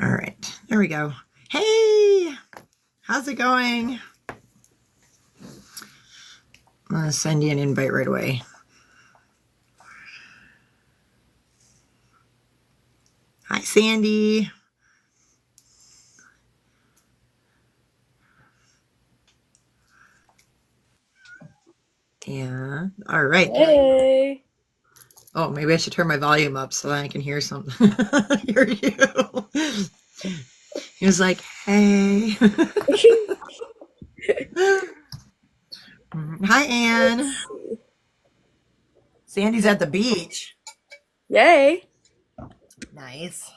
All right, there we go. Hey, how's it going? I'm gonna send you an invite right away. Hi, Sandy. Yeah, all right. Hey. Oh, maybe I should turn my volume up so that I can hear something. Hear you. He was like, hey. Hi, Anne. Let's see. Sandy's at the beach. Yay. Nice.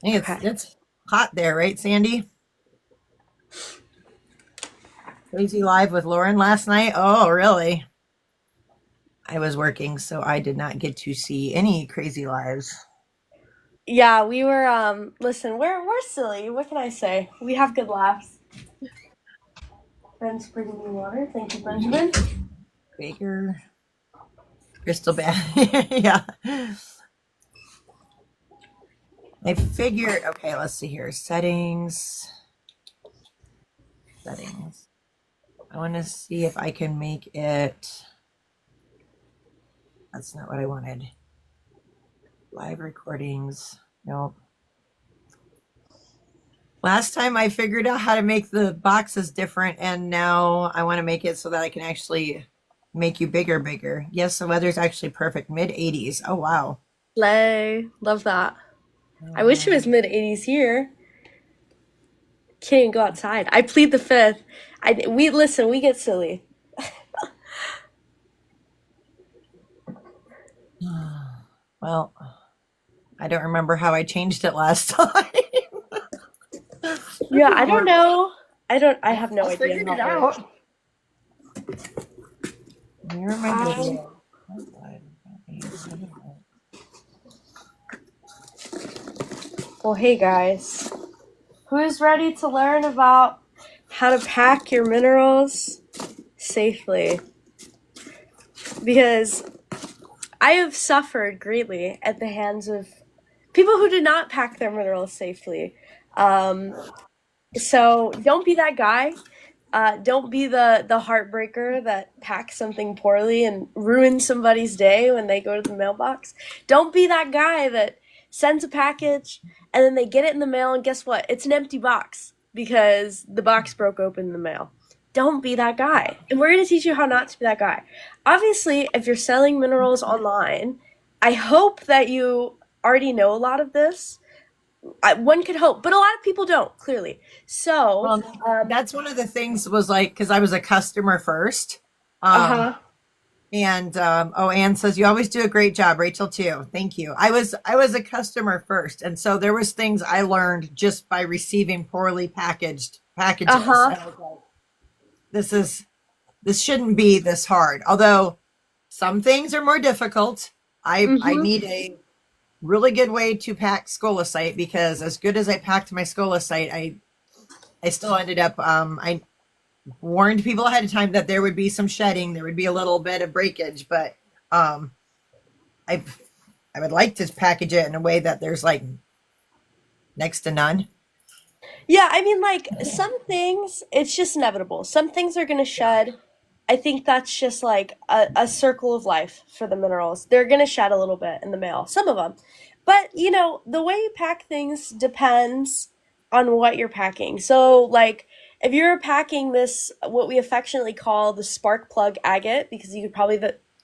Hey, it's Okay. it's hot there, right, Sandy? Crazy Live with Lauren last night. Oh, really? I was working, so I did not get to see any Crazy Lives. Yeah, we were listen, we're silly. What can I say? We have good laughs. Ben's bringing me water. Thank you, Benjamin. Baker, Crystal Bad. Yeah. I figured, okay, let's see here. Settings. Settings. I want to see if I can make it. That's not what I wanted. Live recordings. Nope. Last time I figured out how to make the boxes different, and now I want to make it so that I can actually make you bigger. Yes, the weather's actually perfect. Mid 80s. Oh, wow. Slay. Love that. I wish it Uh, was mid 80s here. Can't even go outside. I plead the fifth. We listen, we get silly. well, I don't remember how I changed it last time. Yeah, I don't know. I I have no idea figured how it it works. out. Where are my Um, videos? well, hey guys. Who's ready to learn about how to pack your minerals safely? Because I have suffered greatly at the hands of people who did not pack their minerals safely. Um, so don't be that guy. Don't be the heartbreaker that packs something poorly and ruins somebody's day when they go to the mailbox. Don't be that guy that sends a package and then they get it in the mail and guess what? It's an empty box because the box broke open in the mail. Don't be that guy. And we're going to teach you how not to be that guy. Obviously, if you're selling minerals online, I hope that you already know a lot of this. One could hope, but a lot of people don't, clearly. So, Well, that's one of the things was like, because I was a customer first. uh Um, huh. and oh, Anne says you always do a great job, Rachel too. Thank you. I was a customer first, and so there was things I learned just by receiving poorly packaged Uh packages. huh. And I was like, this shouldn't be this hard. Although some things are more difficult. I Mm-hmm. need a really good way to pack scolasite because as good as I packed my scolasite, I still ended up I warned people ahead of time that there would be some shedding, there would be a little bit of breakage, but um I I would like to package it in a way that there's like next to none. Yeah, I mean, like, some things, it's just inevitable. Some things are going to Yeah. shed. I think that's just like a circle of life for the minerals. They're going to shed a little bit in the mail, some of them. But, the way you pack things depends on what you're packing. So, like, if you're packing this, what we affectionately call the spark plug agate, because you could probably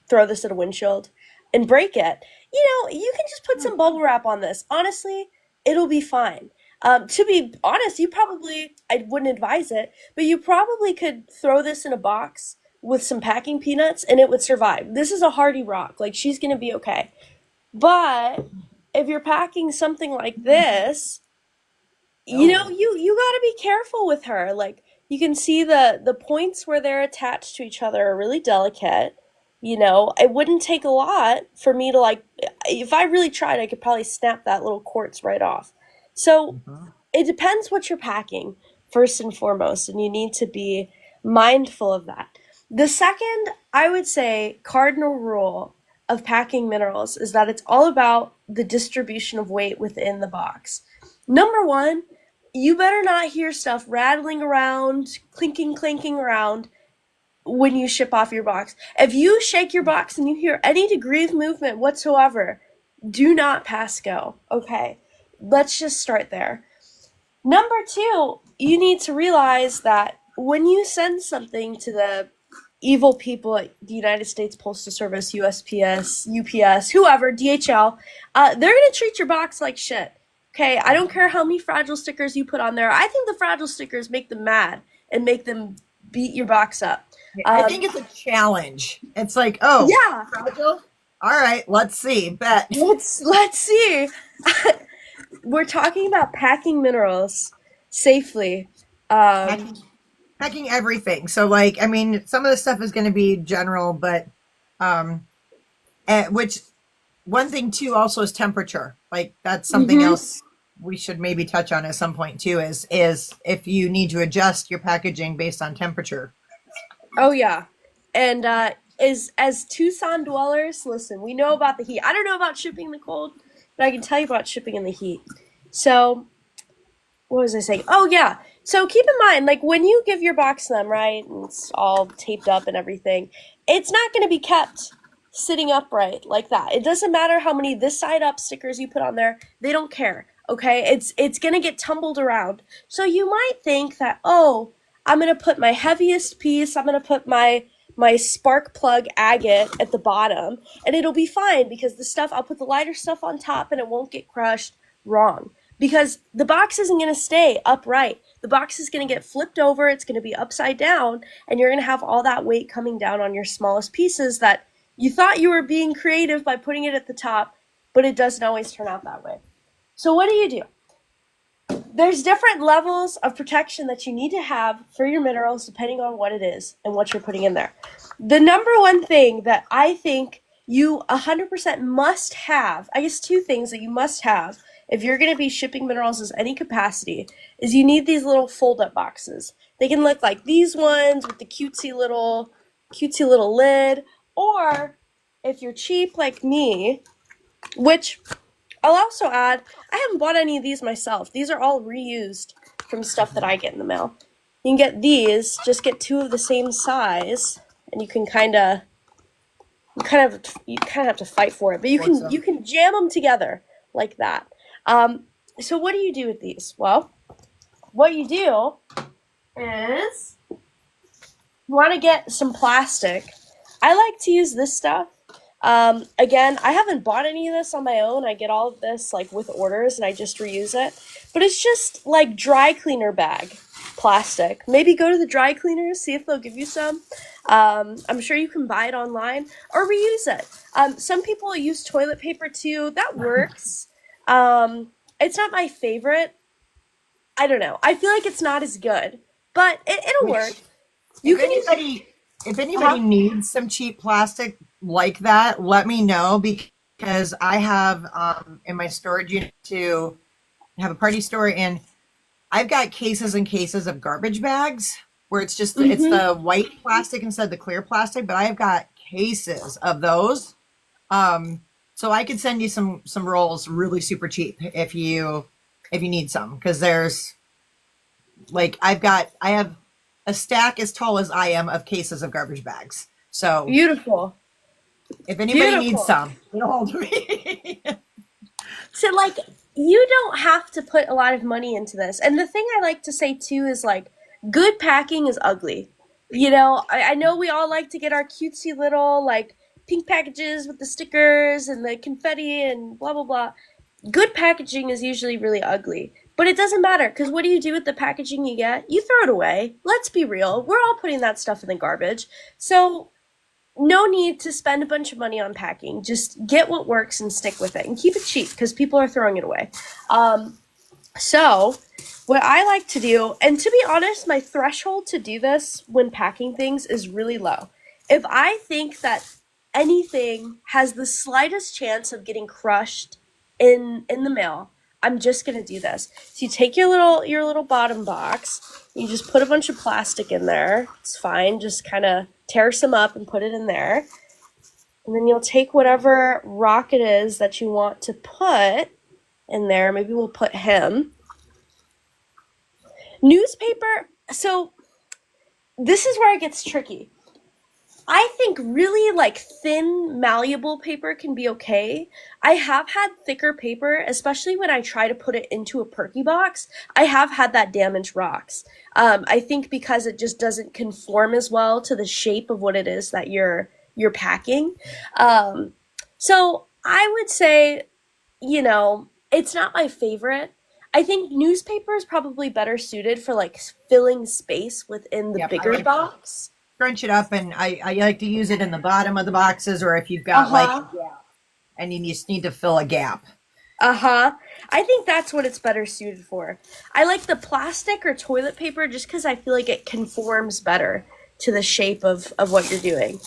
throw this at a windshield and break it, you can just put some bubble wrap on this. Honestly, it'll be fine. To be honest, I wouldn't advise it, but you probably could throw this in a box with some packing peanuts and it would survive. This is a hardy rock. Like, she's going to be okay. But if you're packing something like this, Oh. you got to be careful with her. Like, you can see the points where they're attached to each other are really delicate. It wouldn't take a lot for me to, like, if I really tried, I could probably snap that little quartz right off. So, Mhm. it depends what you're packing, first and foremost, and you need to be mindful of that. The second, I would say, cardinal rule of packing minerals is that it's all about the distribution of weight within the box. Number one, you better not hear stuff rattling around, clinking, clanking around when you ship off your box. If you shake your box and you hear any degree of movement whatsoever, do not pass go. Okay, let's just start there. Number two, you need to realize that when you send something to the evil people at the United States Postal Service, USPS, UPS, whoever, DHL, they're going to treat your box like shit. Okay, I don't care how many fragile stickers you put on there. I think the fragile stickers make them mad and make them beat your box up. I think it's a challenge. It's like, oh, Yeah, fragile. All right, let's see. Bet. let's see. We're talking about packing minerals safely. Um, Packing everything. So, like, I mean, some of the stuff is going to be general, but um, which one thing too also is temperature. Like, that's something mhm. else we should maybe touch on at some point too. Is if you need to adjust your packaging based on temperature. Oh yeah, and as Tucson dwellers, listen, we know about the heat. I don't know about shipping in the cold, but I can tell you about shipping in the heat. So what was I saying? Oh yeah. So keep in mind, like when you give your box to them, right, and it's all taped up and everything, it's not going to be kept sitting upright like that. It doesn't matter how many this side up stickers you put on there; they don't care. Okay, it's going to get tumbled around. So you might think that, oh, I'm going to put my heaviest piece. I'm going to put my spark plug agate at the bottom, and it'll be fine because the stuff I'll put the lighter stuff on top, and it won't get crushed. Wrong, because the box isn't going to stay upright. The box is going to get flipped over, it's going to be upside down, and you're going to have all that weight coming down on your smallest pieces that you thought you were being creative by putting it at the top, but it doesn't always turn out that way. So what do? There's different levels of protection that you need to have for your minerals depending on what it is and what you're putting in there. The number one thing that I think you 100% must have, I guess two things that you must have if you're going to be shipping minerals as any capacity, is you need these little fold-up boxes. They can look like these ones with the cutesy little lid, or if you're cheap like me, which I'll also add, I haven't bought any of these myself. These are all reused from stuff that I get in the mail. You can get these, just get two of the same size, and you kind of have to fight for it, but you can jam them together like that. So what do you do with these? Well, what you do is you want to get some plastic. I like to use this stuff. Again, I haven't bought any of this on my own. I get all of this like with orders and I just reuse it. But it's just like dry cleaner bag plastic. Maybe go to the dry cleaners, see if they'll give you some. I'm sure you can buy it online or reuse it. Some people use toilet paper too. That works. It's not my favorite. I don't know. I feel like it's not as good, but it'll work. You If can use. anybody, if anybody needs some cheap plastic like that, let me know because I have in my storage unit to have a party store, and I've got cases and cases of garbage bags where it's just it's Mhm. the white plastic instead of the clear plastic, but I've got cases of those. So I could send you some rolls really super cheap if you need some because there's like I have a stack as tall as I am of cases of garbage bags. So Beautiful. if anybody needs Beautiful. some, get a hold of me. So, like, you don't have to put a lot of money into this. And the thing I like to say, too, is like, good packing is ugly. You know, I know we all like to get our cutesy little, like, pink packages with the stickers and the confetti and blah, blah, blah. Good packaging is usually really ugly. But it doesn't matter, because what do you do with the packaging you get? You throw it away. Let's be real. We're all putting that stuff in the garbage. So no need to spend a bunch of money on packing. Just get what works and stick with it, and keep it cheap because people are throwing it away. So what I like to do, and to be honest, my threshold to do this when packing things is really low. If I think that anything has the slightest chance of getting crushed in the mail, I'm just gonna do this. So you take your little bottom box, you just put a bunch of plastic in there. It's fine. Just kind of tear some up and put it in there. And then you'll take whatever rock it is that you want to put in there. Maybe we'll put him. Newspaper. So this is where it gets tricky. I think really like thin, malleable paper can be okay. I have had thicker paper, especially when I try to put it into a perky box. I have had that damage rocks. I think because it just doesn't conform as well to the shape of what it is that you're packing. So I would say, it's not my favorite. I think newspaper is probably better suited for like filling space within the Yep, I bigger like box. crunch it up, and I like to use it in the bottom of the boxes, or if you've Uh got like a huh. gap and you just need to fill a gap. Uh-huh. I think that's what it's better suited for. I like the plastic or toilet paper just because I feel like it conforms better to the shape of what you're doing.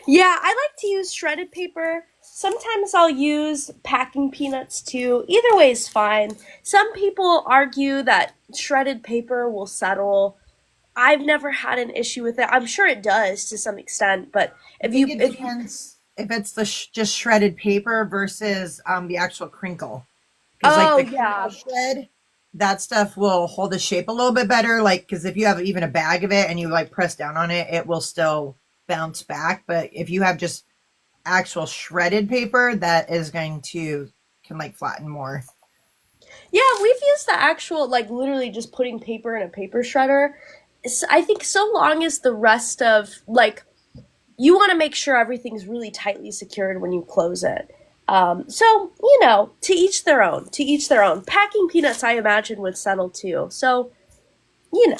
Yeah, I like to use shredded paper. Sometimes I'll use packing peanuts too. Either way is fine. Some people argue that shredded paper will settle. I've never had an issue with it. I'm sure it does to some extent, but I think it depends if it's the just shredded paper versus the actual crinkle. Because like oh the yeah. crinkle shred, that stuff will hold the shape a little bit better. Like because if you have even a bag of it and you like press down on it, it will still bounce back. But if you have just actual shredded paper, that is going to can like flatten more. Yeah, we've used the actual, like literally just putting paper in a paper shredder. I think so long as the rest of, like, you want to make sure everything's really tightly secured when you close it. So, to each their own, to each their own. Packing peanuts, I imagine, would settle too. So, you know,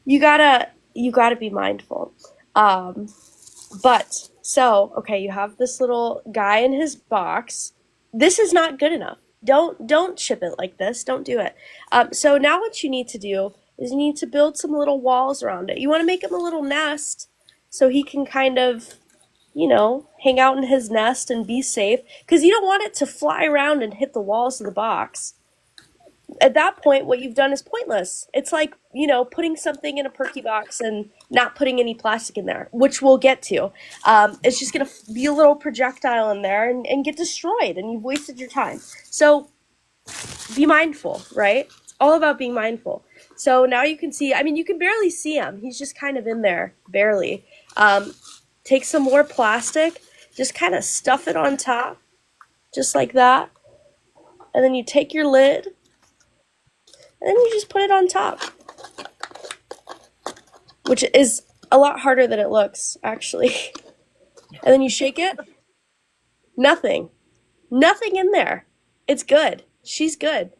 you gotta be mindful. Um, okay, you have this little guy in his box. This is not good enough. Don't ship it like this. Don't do it. So now what you need to do is you need to build some little walls around it. You want to make him a little nest so he can kind of, hang out in his nest and be safe because you don't want it to fly around and hit the walls of the box. At that point, what you've done is pointless. It's like, putting something in a perky box and not putting any plastic in there, which we'll get to. It's just going to be a little projectile in there and get destroyed, and you've wasted your time. So be mindful, right? It's all about being mindful. So now you can see, I mean, you can barely see him. He's just kind of in there, barely. Take some more plastic, just kind of stuff it on top, just like that. And then you take your lid, and then you just put it on top, which is a lot harder than it looks, actually. And then you shake it. Nothing. Nothing in there. It's good. She's good.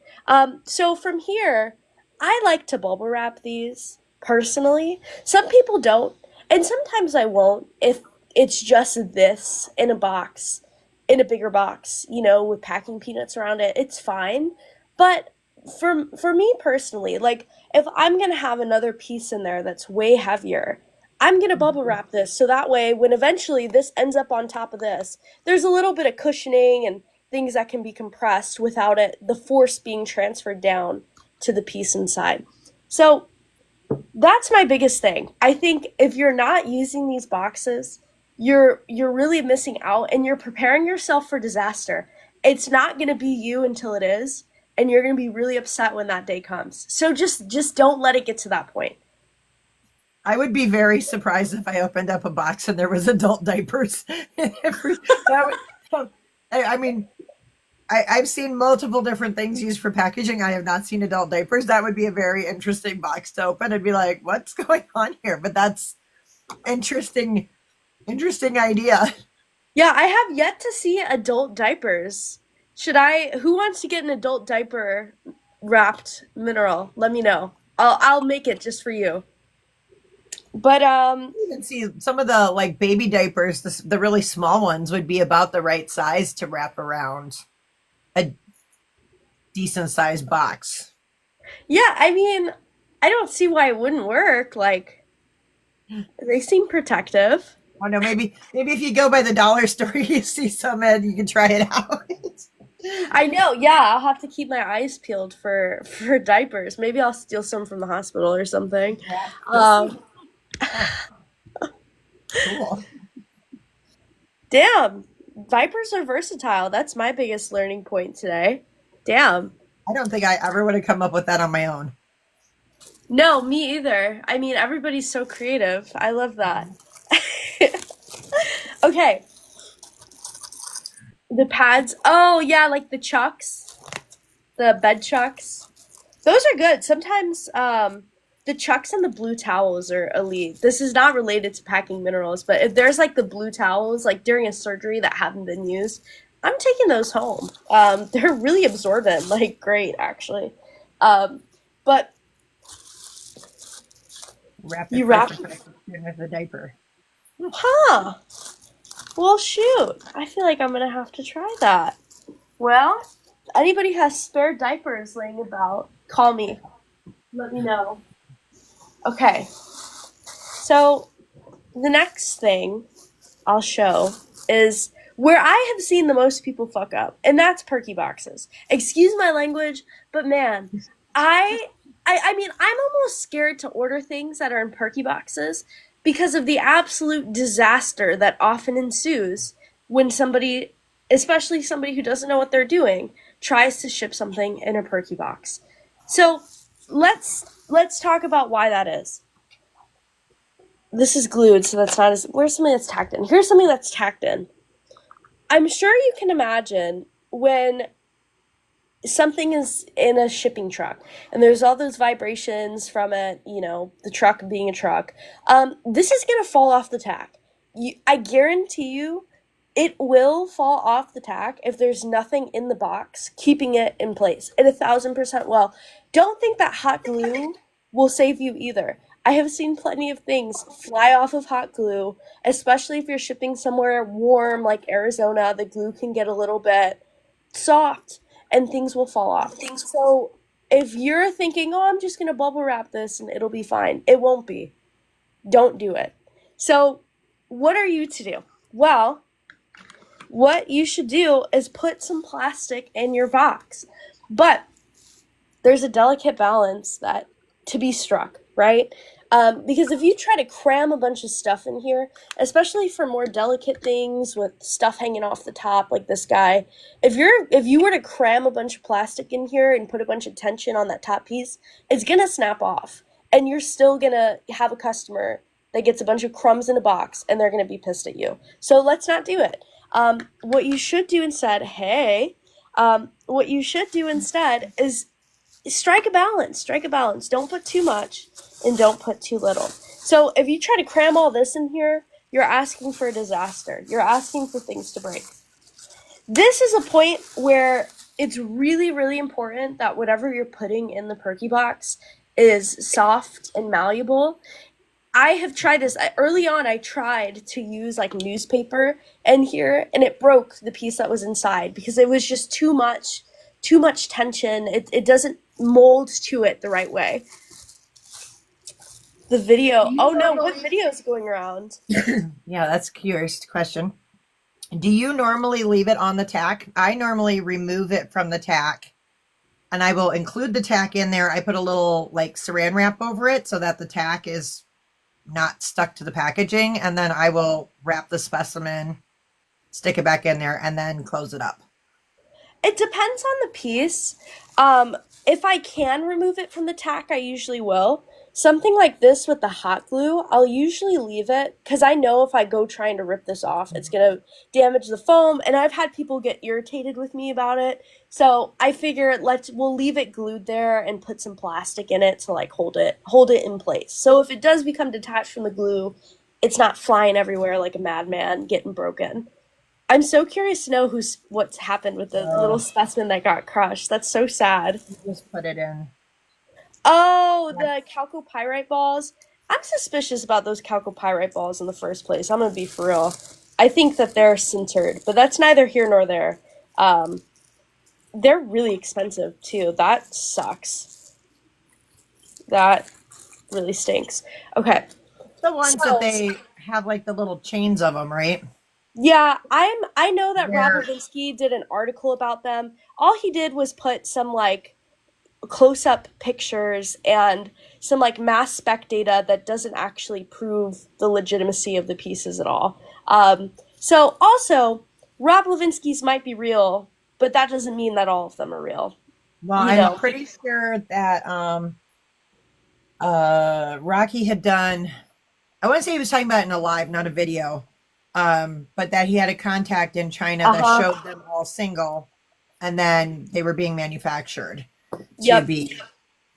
So from here, I like to bubble wrap these personally. Some people don't, and sometimes I won't if it's just this in a box, in a bigger box, with packing peanuts around it. It's fine. But for me personally, like if I'm gonna have another piece in there that's way heavier, I'm gonna bubble Mhm. wrap this so that way when eventually this ends up on top of this, there's a little bit of cushioning and things that can be compressed without the force being transferred down to the piece inside. So that's my biggest thing. I think if you're not using these boxes, you're really missing out and you're preparing yourself for disaster. It's not going to be you until it is, and you're going to be really upset when that day comes. So just don't let it get to that point. I would be very surprised if I opened up a box and there was adult diapers. That would, I mean, I've seen multiple different things used for packaging. I have not seen adult diapers. That would be a very interesting box to open. I'd be like, what's going on here? But that's interesting, interesting idea. Yeah, I have yet to see adult diapers. Who wants to get an adult diaper wrapped mineral? Let me know. I'll make it just for you. But You can see some of the like baby diapers, the really small ones would be about the right size to wrap around a decent sized box. yeah, I mean, I don't see why it wouldn't work. Like they seem protective. I don't know, maybe if you go by the dollar store, you see some and you can try it out. I know. Yeah, I'll have to keep my eyes peeled for diapers. Maybe I'll steal some from the hospital or something. Yeah, you'll see. Um, Oh, cool. Damn. Vipers are versatile. That's my biggest learning point today. Damn. I don't think I ever would have come up with that on my own. No, me either. I mean, everybody's so creative. I love that. Okay, the pads. Oh, yeah, like the chucks, the bed chucks. Those are good. Sometimes the chucks and the blue towels are elite. This is not related to packing minerals, but if there's like the blue towels, like during a surgery that haven't been used, I'm taking those home. They're really absorbent, like great actually. But Wrap it you first wrap, with the diaper. huh? Well, shoot. I feel like I'm gonna have to try that. Well, anybody has spare diapers laying about, call me. Let me know. Okay, so the next thing I'll show is where I have seen the most people fuck up, and that's perky boxes. Excuse my language, but man, I I mean, I'm almost scared to order things that are in perky boxes because of the absolute disaster that often ensues when somebody, especially somebody who doesn't know what they're doing, tries to ship something in a perky box. So, let's talk about why that is. This is glued, so that's not as. Where's something that's tacked in? Here's something that's tacked in. I'm sure you can imagine when something is in a shipping truck and there's all those vibrations from it, the truck being a truck. This is going to fall off the tack. I guarantee you it will fall off the tack if there's nothing in the box keeping it in place. And 1,000% will. Don't think that hot glue will save you either. I have seen plenty of things fly off of hot glue, especially if you're shipping somewhere warm like Arizona. The glue can get a little bit soft and things will fall off. So if you're thinking, oh, I'm just going to bubble wrap this and it'll be fine, it won't be. Don't do it. So what are you to do? Well, what you should do is put some plastic in your box. But there's a delicate balance that to be struck, right? Because if you try to cram a bunch of stuff in here, especially for more delicate things with stuff hanging off the top, like this guy, if you were to cram a bunch of plastic in here and put a bunch of tension on that top piece, it's gonna snap off, and you're still gonna have a customer that gets a bunch of crumbs in a box, and they're gonna be pissed at you. So let's not do it. What you should do instead, what you should do instead is strike a balance. Strike a balance. Don't put too much and don't put too little. So if you try to cram all this in here, you're asking for a disaster. You're asking for things to break. This is a point where it's really, really important that whatever you're putting in the perky box is soft and malleable. I have tried this. Early on, I tried to use like newspaper in here, and it broke the piece that was inside because it was just too much tension. It doesn't mold to it the right way. The video. Oh no, what video is going around? Yeah, that's a curious question. Do you normally leave it on the tack? I normally remove it from the tack, and I will include the tack in there. I put a little like saran wrap over it so that the tack is not stuck to the packaging, and then I will wrap the specimen, stick it back in there, and then close it up. It depends on the piece. If I can remove it from the tack, I usually will. Something like this with the hot glue, I'll usually leave it because I know if I go trying to rip this off, it's going to damage the foam, and I've had people get irritated with me about it. So I figure we'll leave it glued there and put some plastic in it to like hold it in place. So if it does become detached from the glue, it's not flying everywhere like a madman getting broken. I'm so curious to know what's happened with the little specimen that got crushed. That's so sad. Just put it in. Oh, the chalcopyrite balls. I'm suspicious about those chalcopyrite balls in the first place. I'm gonna be for real. I think that they're sintered, but that's neither here nor there. They're really expensive too. That sucks. That really stinks. Okay. The ones that they have like the little chains of them, right? Yeah, I know that Rob Levinsky did an article about them. All he did was put some like close-up pictures and some like mass spec data that doesn't actually prove the legitimacy of the pieces at all. So also, Rob Levinsky's might be real, but that doesn't mean that all of them are real. Well, You I'm know. pretty sure that Rocky had done, I want to say he was talking about it in a live, not a video. But that he had a contact in China Uh that huh. showed them all single, and then they were being manufactured to Yep. be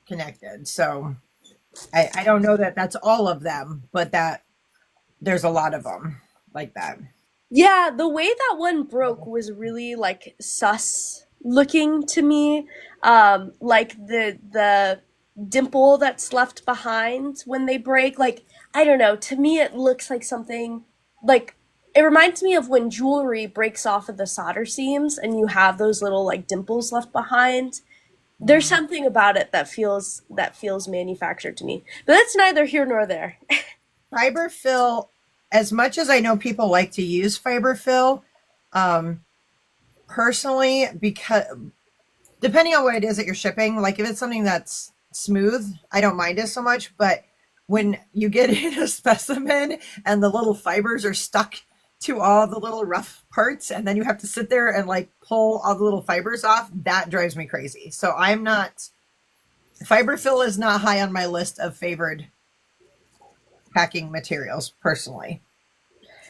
connected. So I don't know that that's all of them, but that there's a lot of them like that. Yeah, the way that one broke was really like sus looking to me. Like the dimple that's left behind when they break, like I don't know, to me it looks like something like it reminds me of when jewelry breaks off of the solder seams and you have those little like dimples left behind. There's Mm. something about it that feels manufactured to me. But that's neither here nor there. Fiber fill, as much as I know people like to use fiber fill, um, personally, because depending on what it is that you're shipping, like if it's something that's smooth, I don't mind it so much. But when you get in a specimen and the little fibers are stuck to all the little rough parts, and then you have to sit there and like pull all the little fibers off, that drives me crazy. So I'm not, fiber fill is not high on my list of favored packing materials personally.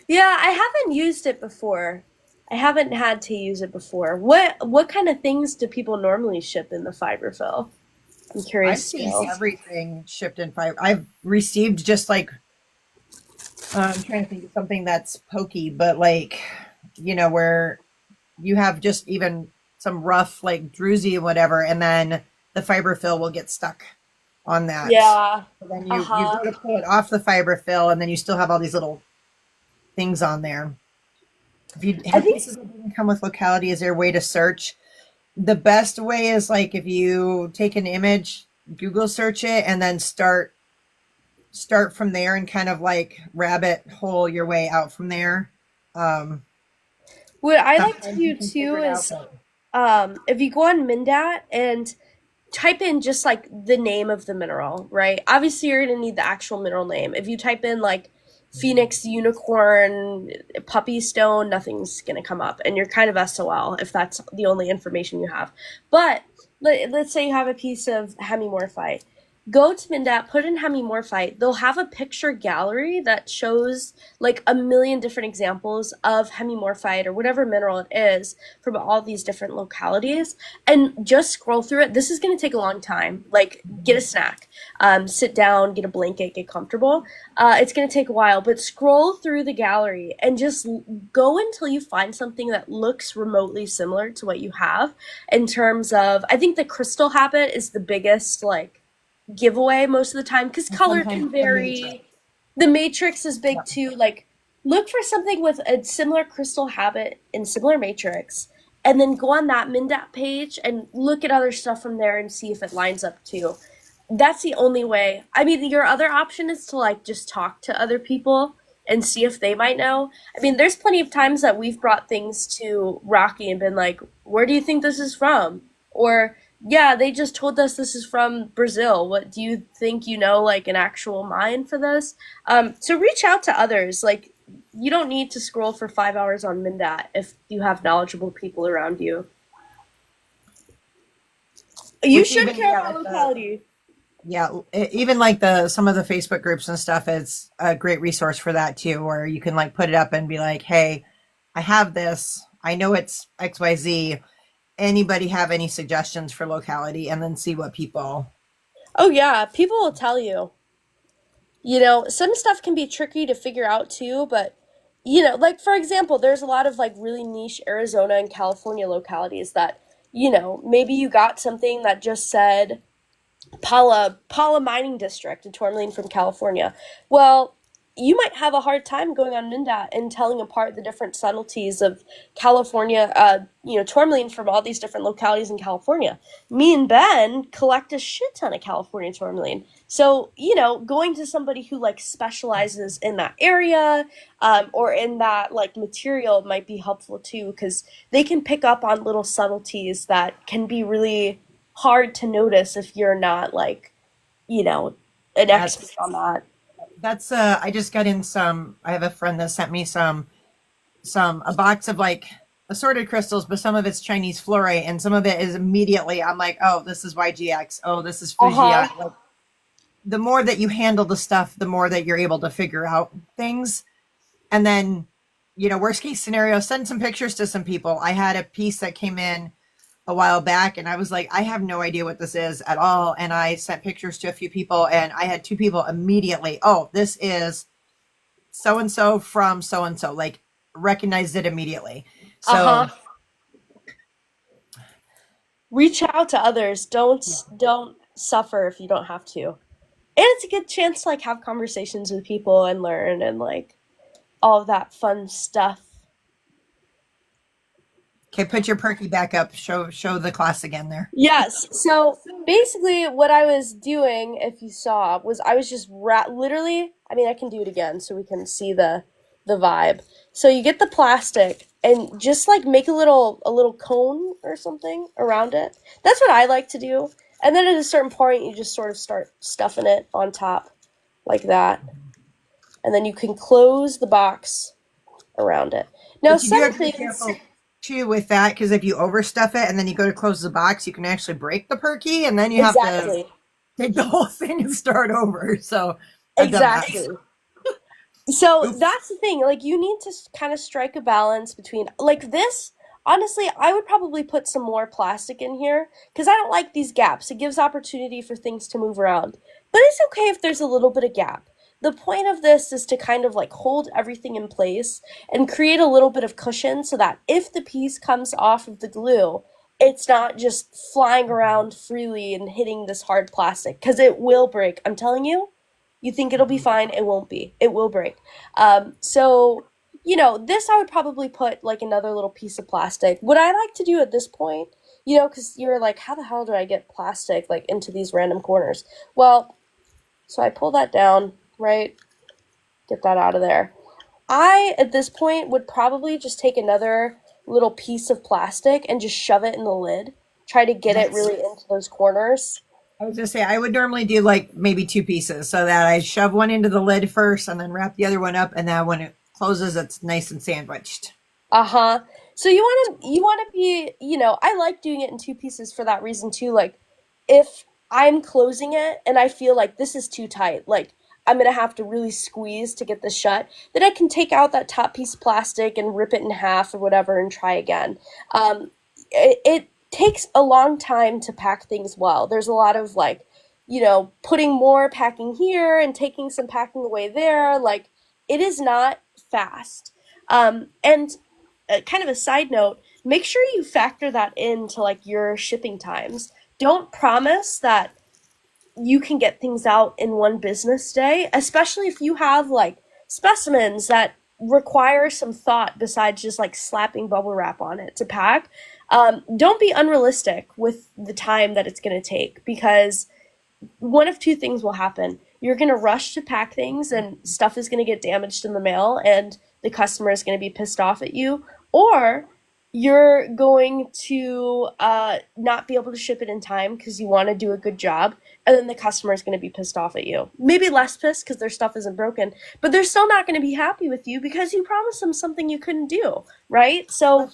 Yeah, I haven't used it before. I haven't had to use it before. What kind of things do people normally ship in the fiberfill? I'm I've curious to seen know. everything shipped in fiber. I've received just like, I'm trying to think of something that's pokey, but like, where you have just even some rough, like druzy and whatever, and then the fiber fill will get stuck on that. Yeah. So then you Uh-huh. go to pull it off the fiber fill, and then you still have all these little things on there. If you I have think pieces that didn't come with locality, is there a way to search? The best way is like if you take an image, Google search it, and then start from there and kind of like rabbit hole your way out from there. Um, what I like to Sometimes you do can figure too it out, is but if you go on Mindat and type in just like the name of the mineral, right? Obviously, you're gonna need the actual mineral name. If you type in like Phoenix Unicorn Puppy Stone, nothing's gonna come up, and you're kind of SOL if that's the only information you have. But let's say you have a piece of hemimorphite. Go to Mindat, put in hemimorphite. They'll have a picture gallery that shows like a million different examples of hemimorphite or whatever mineral it is from all these different localities and just scroll through it. This is going to take a long time. Like, get a snack, sit down, get a blanket, get comfortable. It's going to take a while, but scroll through the gallery and just go until you find something that looks remotely similar to what you have in terms of, I think the crystal habit is the biggest, like, giveaway most of the time because color sometimes can the matrix. vary. The matrix is big Yep. too. Like, look for something with a similar crystal habit and similar matrix, and then go on that Mindat page and look at other stuff from there and see if it lines up too. That's the only way. I mean, your other option is to like just talk to other people and see if they might know. I mean, there's plenty of times that we've brought things to Rocky and been like, "Where do you think this is from?" Or, "Yeah, they just told us this is from Brazil. What do you think, like an actual mine for this?" So reach out to others. Like, you don't need to scroll for 5 hours on Mindat if you have knowledgeable people around you. You Which should even, care yeah, about like the, locality. yeah, even like some of the Facebook groups and stuff is a great resource for that too, where you can like put it up and be like, hey, I have this. I know it's XYZ. Anybody have any suggestions for locality? And then see what people. Oh yeah, people will tell you. Some stuff can be tricky to figure out too, but like for example, there's a lot of like really niche Arizona and California localities that, maybe you got something that just said Paula Mining District in Tourmaline from California. Well, you might have a hard time going on Mindat and telling apart the different subtleties of California, Tourmaline from all these different localities in California. Me and Ben collect a shit ton of California tourmaline. So, going to somebody who like specializes in that area or in that like material might be helpful too because they can pick up on little subtleties that can be really hard to notice if you're not like, you know, an expert That's on that. I just got in some. I have a friend that sent me some a box of like assorted crystals, but some of it's Chinese fluorite, and some of it is immediately. I'm like, oh, this is YGX. Oh, this is Uh-huh. Fujian. Like, the more that you handle the stuff, the more that you're able to figure out things. And then, worst case scenario, send some pictures to some people. I had a piece that came in a while back, and I was like, I have no idea what this is at all. And I sent pictures to a few people, and I had two people immediately, oh, this is so and so from so and so, like recognized it immediately. So Uh-huh. Reach out to others. Don't suffer if you don't have to. And it's a good chance to like have conversations with people and learn and like all of that fun stuff. okay, put your perky back up. Show the class again there. Yes. So basically, what I was doing, if you saw, was I was just literally. I mean, I can do it again so we can see the vibe. So you get the plastic and just like make a little cone or something around it. That's what I like to do. And then at a certain point, you just sort of start stuffing it on top like that, and then you can close the box around it. Now, But you do some have to be things. careful too with that, because if you overstuff it and then you go to close the box, you can actually break the perky, and then you have to Exactly. take the whole thing and start over. So I've done that. Exactly. So Oops. that's the thing. Like, you need to kind of strike a balance between, like, this. Honestly, I would probably put some more plastic in here because I don't like these gaps. It gives opportunity for things to move around. But it's okay if there's a little bit of gap. The point of this is to kind of like hold everything in place and create a little bit of cushion so that if the piece comes off of the glue, it's not just flying around freely and hitting this hard plastic because it will break. I'm telling you, you think it'll be fine, it won't be. It will break. So, this I would probably put like another little piece of plastic. What I like to do at this point, because you're like, how the hell do I get plastic like into these random corners? Well, so I pull that down, right? Get that out of there. I, at this point, would probably just take another little piece of plastic and just shove it in the lid. Try to get it That's, really into those corners. I was gonna say I would normally do like maybe two pieces, so that I shove one into the lid first and then wrap the other one up, and then when it closes, it's nice and sandwiched. Uh-huh. So you want to be, I like doing it in two pieces for that reason too. Like if I'm closing it and I feel like this is too tight, like I'm going to have to really squeeze to get this shut, then I can take out that top piece of plastic and rip it in half or whatever and try again. It takes a long time to pack things well. There's a lot of like, putting more packing here and taking some packing away there. Like it is not fast. And kind of a side note, make sure you factor that into like your shipping times. Don't promise that you can get things out in one business day, especially if you have like specimens that require some thought besides just like slapping bubble wrap on it to pack. Don't be unrealistic with the time that it's going to take because one of two things will happen. You're going to rush to pack things and stuff is going to get damaged in the mail and the customer is going to be pissed off at you, or you're going to not be able to ship it in time because you want to do a good job, and then the customer is going to be pissed off at you. Maybe less pissed because their stuff isn't broken, but they're still not going to be happy with you because you promised them something you couldn't do, right? So,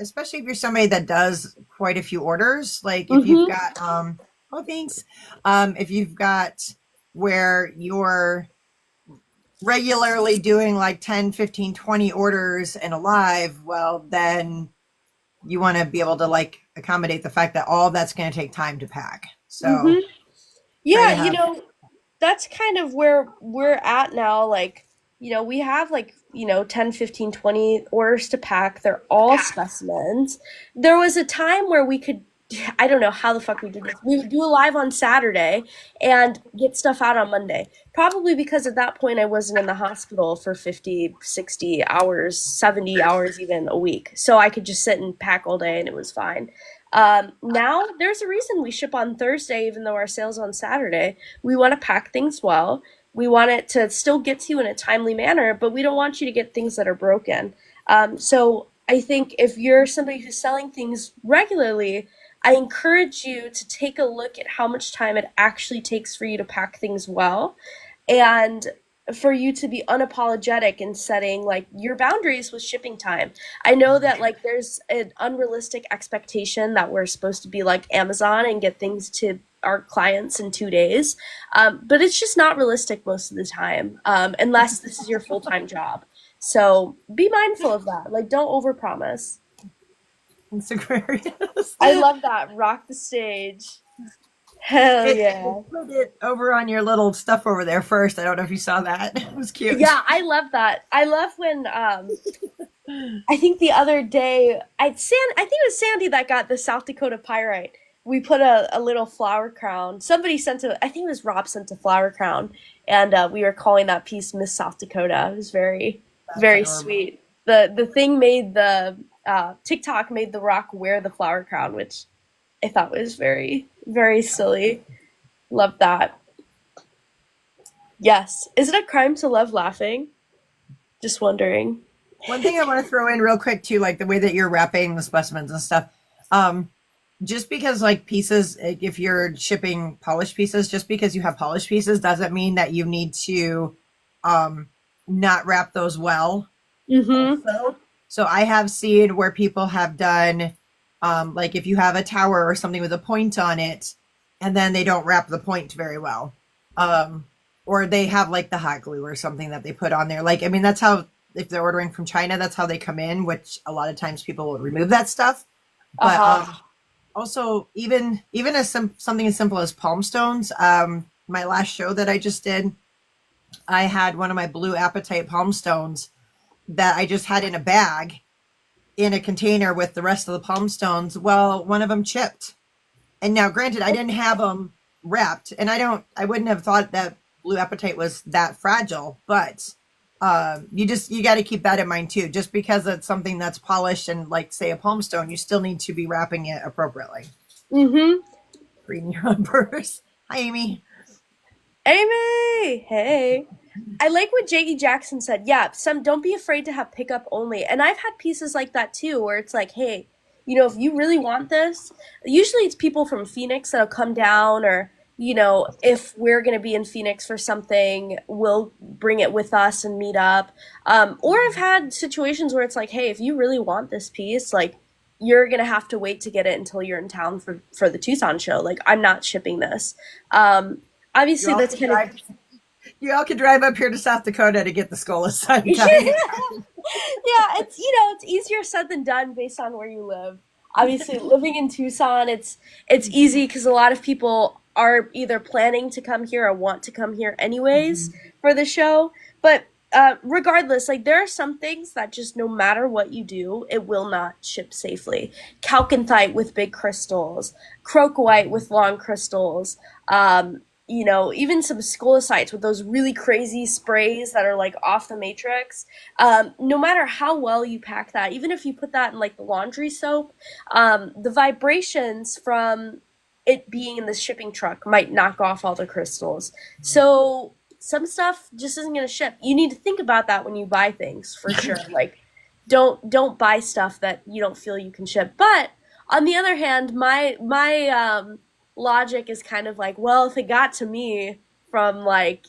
Especially if you're somebody that does quite a few orders, like if you've mm-hmm, got oh thanks, if you've got where you're regularly doing like 10, 15, 20 orders in a live, well then you want to be able to like accommodate the fact that all that's going to take time to pack. So mm-hmm. try Yeah, to have. that's kind of where we're at now. Like, we have like, 10, 15, 20 orders to pack. They're all specimens. There was a time where we could, I don't know how the fuck we did this. We would do a live on Saturday and get stuff out on Monday. Probably because at that point I wasn't in the hospital for 50, 60 hours, 70 hours even a week. So I could just sit and pack all day and it was fine. Now there's a reason we ship on Thursday, even though our sale's on Saturday. We want to pack things well. We want it to still get to you in a timely manner, but we don't want you to get things that are broken. So I think if you're somebody who's selling things regularly, I encourage you to take a look at how much time it actually takes for you to pack things well and for you to be unapologetic in setting like your boundaries with shipping time. I know that like there's an unrealistic expectation that we're supposed to be like Amazon and get things to our clients in 2 days, but it's just not realistic most of the time, unless this is your full-time job. So be mindful of that. Like, don't overpromise. It's Aquarius. I love that. Rock the stage. Hell yeah. Put it over on your little stuff over there first. I don't know if you saw that. It was cute. Yeah, I love that. I love when I think the other day I think it was Sandy that got the South Dakota pyrite. We put a little flower crown. Somebody sent a I think it was Rob sent a flower crown, and we were calling that piece Miss South Dakota. It was very That's very adorable. sweet. The thing made the TikTok made the rock wear the flower crown, which I thought was very very silly. Love that. Yes. Is it a crime to love laughing? Just wondering. One thing I want to throw in real quick too, like the way that you're wrapping the specimens and stuff. Um, just because like pieces, if you're shipping polished pieces, just because you have polished pieces doesn't mean that you need to um, not wrap those well. Mm-hmm. Also, so I have seen where people have done, like if you have a tower or something with a point on it, and then they don't wrap the point very well, um, or they have like the hot glue or something that they put on there. Like I mean, that's how if they're ordering from China, that's how they come in. Which a lot of times people will remove that stuff, but Uh-huh. also even as something as simple as palm stones. My last show that I just did, I had one of my blue apatite palm stones that I just had in a bag in a container with the rest of the palm stones. Well, one of them chipped. And now granted, I didn't have them wrapped and I wouldn't have thought that blue apatite was that fragile, but you got to keep that in mind too. Just because it's something that's polished and like say a palm stone, you still need to be wrapping it appropriately. Mm-hmm. Reading your own purse. Hi, Amy. Amy! Hey. I like what J.E. Jackson said. Yeah, some don't be afraid to have pickup only. And I've had pieces like that too, where it's like, hey, if you really want this, usually it's people from Phoenix that'll come down, or, if we're going to be in Phoenix for something, we'll bring it with us and meet up. Or I've had situations where it's like, hey, if you really want this piece, like, you're going to have to wait to get it until you're in town for the Tucson show. Like, I'm not shipping this. You Obviously, all that's can kind of drive. You all can drive up here to South Dakota to get the Skola sign. yeah, it's easier said than done based on where you live. Obviously, living in Tucson, it's easy because a lot of people are either planning to come here or want to come here anyways for the show. But regardless, like there are some things that just no matter what you do, it will not ship safely. Calcanthite with big crystals, crocoite with long crystals, even some scolicites with those really crazy sprays that are like off the matrix. No matter how well you pack that, even if you put that in like the laundry soap, the vibrations from it being in the shipping truck might knock off all the crystals. So some stuff just isn't going to ship. You need to think about that when you buy things for sure. Like, don't buy stuff that you don't feel you can ship. But on the other hand, my logic is kind of like, well, if it got to me from like,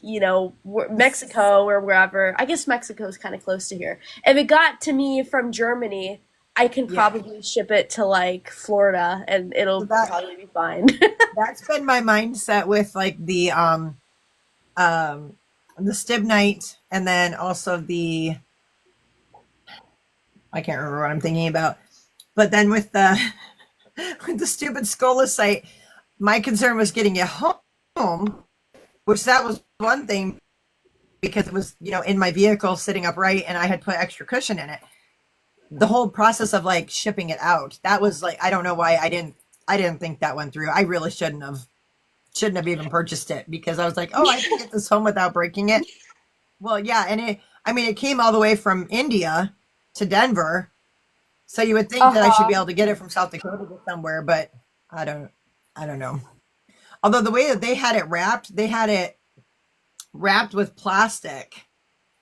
Mexico or wherever, I guess Mexico is kind of close to here. If it got to me from Germany, I can Yeah. probably ship it to like Florida and So it'll that probably be fine. that's been my mindset with like um the stibnite and then also the I can't remember what I'm thinking about. But then with the with the stupid scolecite, my concern was getting it home, which that was one thing because it was, in my vehicle sitting upright and I had put extra cushion in it. The whole process of like shipping it out, that was like I don't know why I didn't think that went through. I really shouldn't have even purchased it because I was like, oh, I can get this home without breaking it. Well, yeah, and it came all the way from India to Denver. So you would think that I should be Uh-huh. able to get it from South Dakota to somewhere, but I don't I don't know. Although the way that they had it wrapped with plastic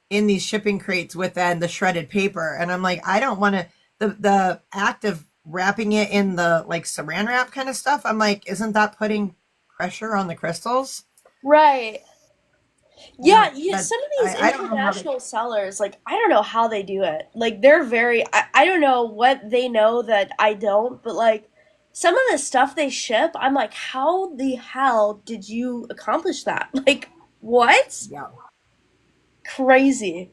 in these shipping crates with then the shredded paper. And I'm like, I don't want to the act of wrapping it in the like saran wrap kind of stuff. I'm like, isn't that putting pressure on the crystals? Right. Yeah, That some of these I don't know how they. international sellers, like, I don't know how they do it. Like, they're very, I don't know what they know that I don't, but like, some of the stuff they ship, I'm like, how the hell did you accomplish that? Like, what? Yeah. Crazy.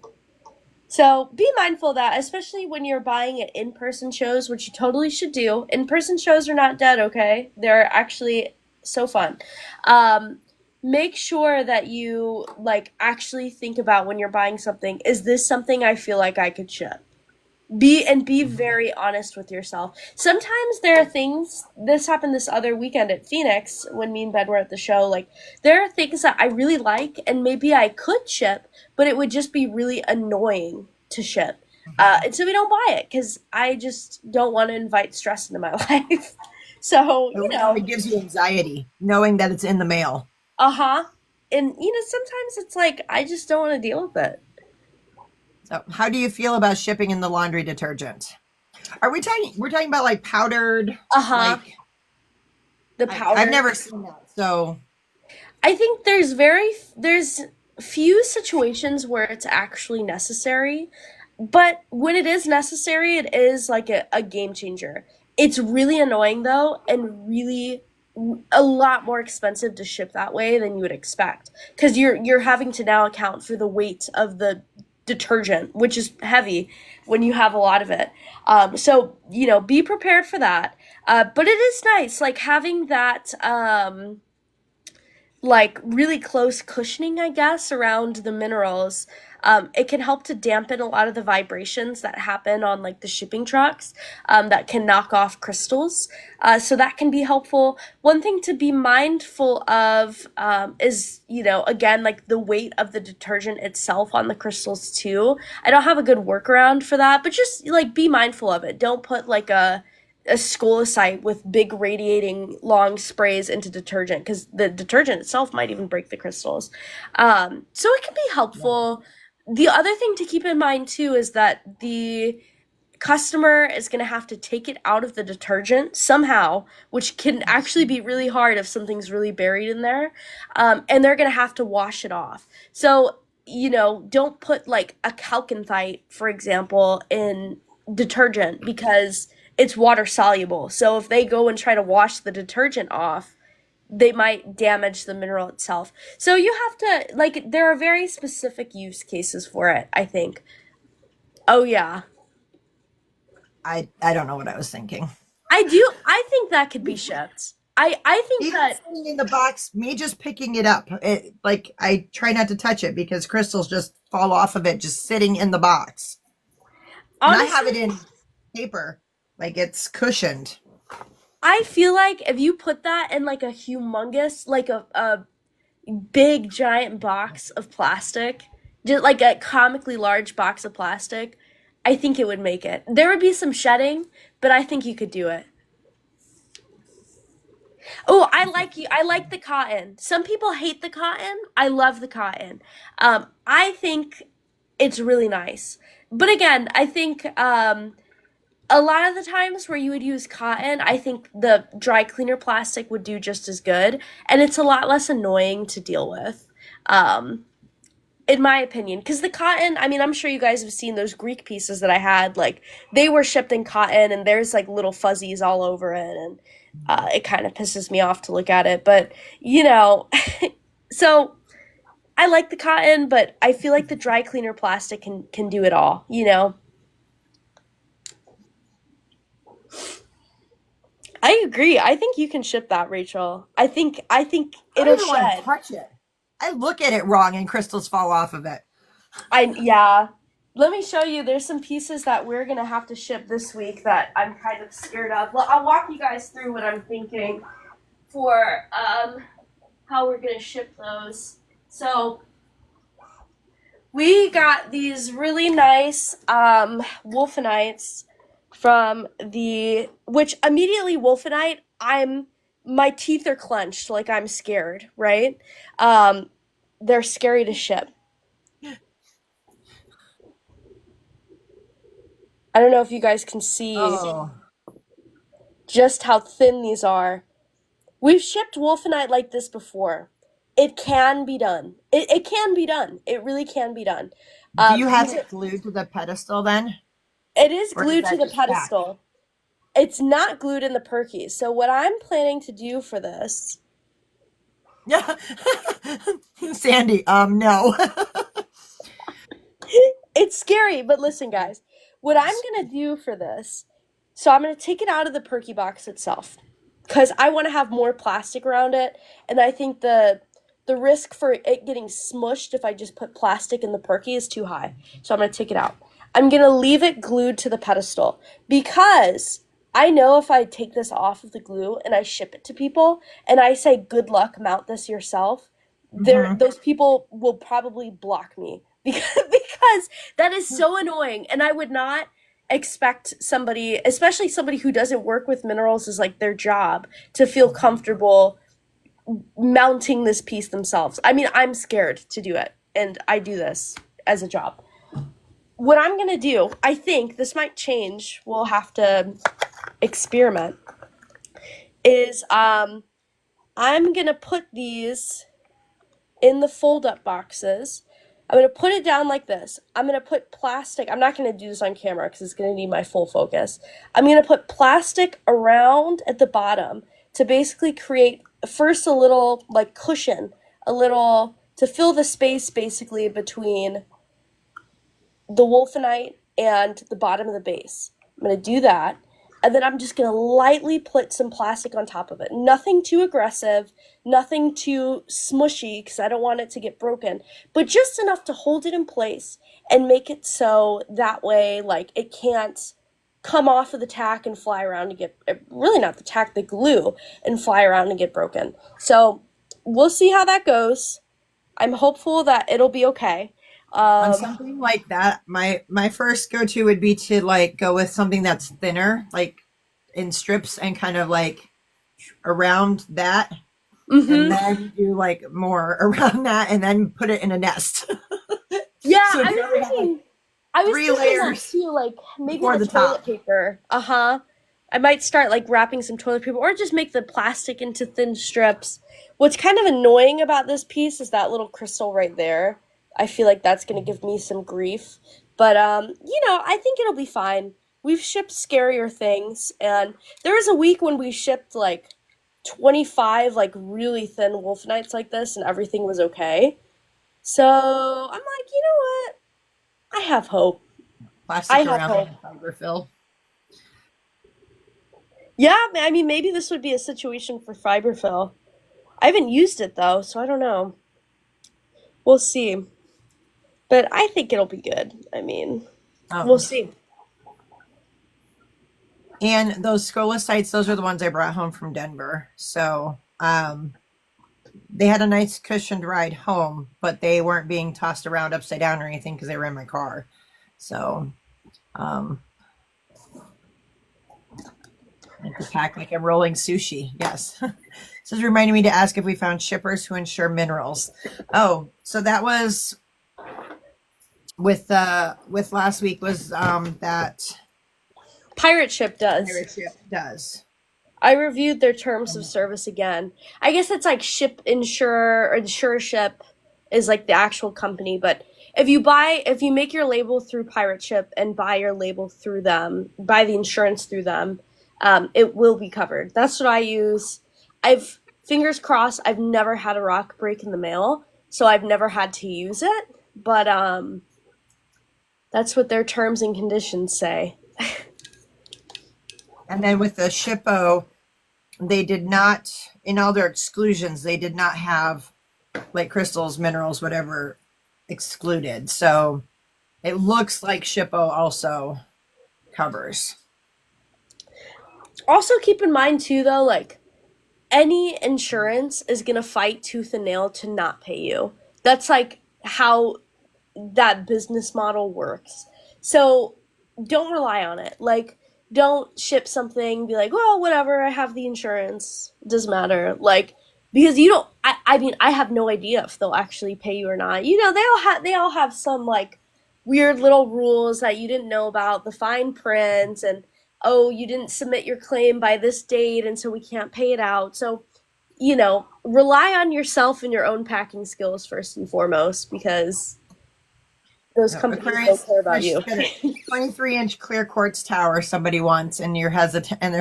So be mindful of that, especially when you're buying at in person shows, which you totally should do. In person shows are not dead, okay? They're actually so fun. Um, Make sure that you like actually think about when you're buying something, is this something I feel like I could ship? Be Mhm. very honest with yourself. Sometimes there are things, this happened this other weekend at Phoenix when me and Ben were at the show, like there are things that I really like and maybe I could ship, but it would just be really annoying to ship. And so we don't buy it because I just don't want to invite stress into my life. So, It really gives you anxiety knowing that it's in the mail. uh-huh. And sometimes it's like I just don't want to deal with it. So, how do you feel about shipping in the laundry detergent? Are we talking? We're talking about like powdered, Uh-huh. like The I've powder. never seen that. So, I think there's few situations where it's actually necessary, but when it is necessary, it is like a game changer. It's really annoying though, and really a lot more expensive to ship that way than you would expect because you're having to now account for the weight of the detergent, which is heavy when you have a lot of it. So be prepared for that. But it is nice, like having that. Like really close cushioning, I guess, around the minerals. It can help to dampen a lot of the vibrations that happen on like the shipping trucks that can knock off crystals. So that can be helpful. One thing to be mindful of is, again, like the weight of the detergent itself on the crystals too. I don't have a good workaround for that, but just like be mindful of it. Don't put like a scolecite with big radiating long sprays into detergent because the detergent itself might even break the crystals. So it can be yeah. helpful. The other thing to keep in mind too is that the customer is going to have to take it out of the detergent somehow, which can actually be really hard if something's really buried in there. And they're going to have to wash it off. So, don't put like a calcinthite, for example, in detergent because it's water soluble. So if they go and try to wash the detergent off, they might damage the mineral itself. So you have to, like, there are very specific use cases for it, I think. Oh, yeah. I don't know what I was thinking. I think that could be shipped. I think Even that, sitting in the box, me just picking it up, like I try not to touch it because crystals just fall off of it just sitting in the box. And I have honestly, it in paper, like it's cushioned. I feel like if you put that in like a humongous, like a big giant box of plastic, just like a comically large box of plastic, I think it would make it. There would be some shedding, but I think you could do it. Oh, I like the cotton. Some people hate the cotton. I love the cotton. I think it's really nice. But again, I think a lot of the times where you would use cotton, I think the dry cleaner plastic would do just as good, and it's a lot less annoying to deal with. Um, in my opinion, because the cotton, I mean, I'm sure you guys have seen those Greek pieces that I had, like they were shipped in cotton and there's like little fuzzies all over it, and it kind of pisses me off to look at it, but you know so I like the cotton, but I feel like the dry cleaner plastic can do it all. I agree. I think you can ship that, Rachel. I think I don't it'll even want to shed. touch it. I look at it wrong and crystals fall off of it. Yeah. Let me show you. There's some pieces that we're gonna have to ship this week that I'm kind of scared of. Well, I'll walk you guys through what I'm thinking for how we're gonna ship those. So we got these really nice wolfenites from the which immediately wolfenite. My teeth are clenched, like I'm scared, right? Um, they're scary to ship. I don't know if you guys can see Oh, just how thin these are. We've shipped wolfenite like this before. It can be done. It can be done. It really can be done. Do you have These it glued to the pedestal then? it is Or is glued to that the just tack? pedestal. It's not glued in the perky. So what I'm planning to do for this, Yeah. Sandy, no. it's scary, but listen, guys, what I'm gonna do for this, so I'm gonna take it out of the perky box itself, because I want to have more plastic around it, and I think the risk for it getting smushed if I just put plastic in the perky is too high. So I'm gonna take it out. I'm gonna leave it glued to the pedestal because I know if I take this off of the glue and I ship it to people and I say good luck, mount this yourself, there Hmm. those people will probably block me because that is so annoying, and I would not expect somebody, especially somebody who doesn't work with minerals as like their job, to feel comfortable mounting this piece themselves. I mean, I'm scared to do it, and I do this as a job. What I'm gonna do, I think this might change. We'll have to experiment. Is I'm gonna put these in the fold up boxes. I'm going to put it down like this. I'm going to put plastic. I'm not going to do this on camera because it's going to need my full focus. I'm going to put plastic around at the bottom to basically create first a little like cushion, a little to fill the space basically between the wolfenite and the bottom of the base. I'm going to do that. And then I'm just going to lightly put some plastic on top of it. Nothing too aggressive, nothing too smushy because I don't want it to get broken, but just enough to hold it in place and make it so that way, like, it can't come off of the tack and fly around and get, really not the tack, the glue, and fly around and get broken. So we'll see how that goes. I'm hopeful that it'll be okay. On Um, something like that, my first go to would be to like go with something that's thinner, like in strips and kind of like around that, and mhm. then do like more around that, and then put it in a nest. Yeah, So I you was already have like thinking I was three thinking that layers too, like maybe before the the toilet top. paper. Uh-huh. I might start like wrapping some toilet paper or just make the plastic into thin strips. What's kind of annoying about this piece is that little crystal right there. I feel like that's going to give me some grief. But I think it'll be fine. We've shipped scarier things, and there was a week when we shipped like 25 like really thin wolfenites like this and everything was okay. So, I'm like, you know what? I have hope. I Plastic have around hope. the fiber fill. Yeah, I mean, maybe this would be a situation for fiberfill. I haven't used it though, so I don't know. We'll see. But I think it'll be good. I mean, we'll Um, see. and those scolocytes, those are the ones I brought home from Denver. So they had a nice cushioned ride home, but they weren't being tossed around upside down or anything because they were in my car. So um, I could pack like I'm rolling sushi. Yes. This is reminding me to ask if we found shippers who insure minerals. Oh, so that was with last week was that Pirate Ship does. pirate ship does. I reviewed their terms of service again. I guess it's like ship insurer or insure ship is like the actual company, but if you make your label through Pirate Ship and buy your label through them, buy the insurance through them, it will be covered. That's what I use. I've fingers crossed. I've never had a rock break in the mail, so I've never had to use it. But that's what their terms and conditions say. And then with the shippo, they did not in all their exclusions. They did not have like crystals, minerals, whatever excluded. So it looks like shippo also covers. Also, keep in mind too, though, like any insurance is gonna fight tooth and nail to not pay you. That's like how that business model works. So don't rely on it. Like, don't ship something, be like, well, whatever, I have the insurance. It doesn't matter. Like, because you don't I mean, I have no idea if they'll actually pay you or not. They all have some like weird little rules that you didn't know about, the fine print, and oh, you didn't submit your claim by this date and so we can't pay it out. So rely on yourself and your own packing skills first and foremost, because those No, companies don't Aquarius care about fish you. got a 23-inch clear quartz tower somebody wants, and they're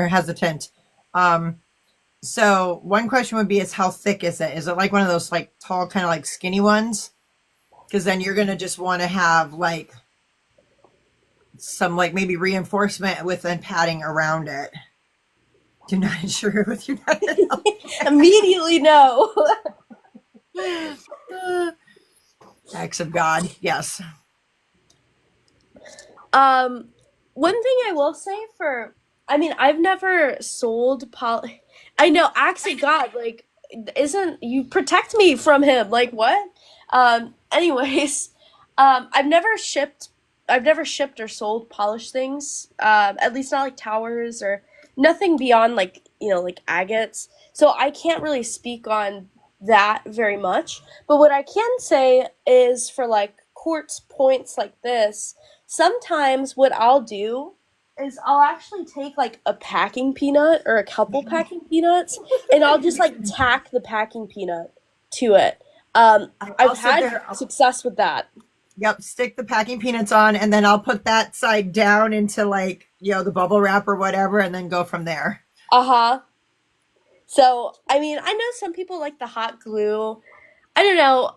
hesitant. Um, so one question would be is how thick is it? Is it like one of those like tall, kind of like skinny ones? Because then you're gonna just want to have like some like maybe reinforcement with then padding around it. Do not insure it with United Health. Immediately no. Acts of God, yes. One thing I will say I've never sold poly. I know, acts of God, like, isn't you protect me from him? Like what? Anyways, I've never shipped or sold polished things. At least not like towers or nothing beyond like like agates. So I can't really speak on that very much. But what I can say is for like quartz points like this, sometimes what I'll do is I'll actually take like a packing peanut or a couple packing peanuts, and I'll just like tack the packing peanut to it. I've I'll sit had there. success with that. Yep, stick the packing peanuts on, and then I'll put that side down into like the bubble wrap or whatever, and then go from there. Uh huh. So, I know some people like the hot glue. I don't know.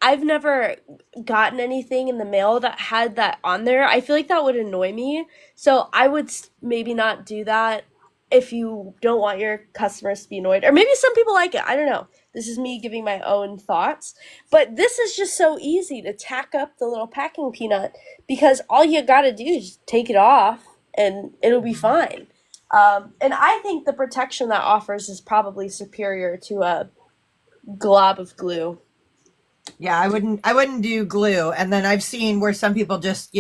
I've never gotten anything in the mail that had that on there. I feel like that would annoy me. So, I would maybe not do that if you don't want your customers to be annoyed. Or maybe some people like it. I don't know. This is me giving my own thoughts. But this is just so easy to tack up the little packing peanut because all you got to do is take it off and it'll be fine. And I think the protection that offers is probably superior to a glob of glue. Yeah, I wouldn't do glue. And then I've seen where some people just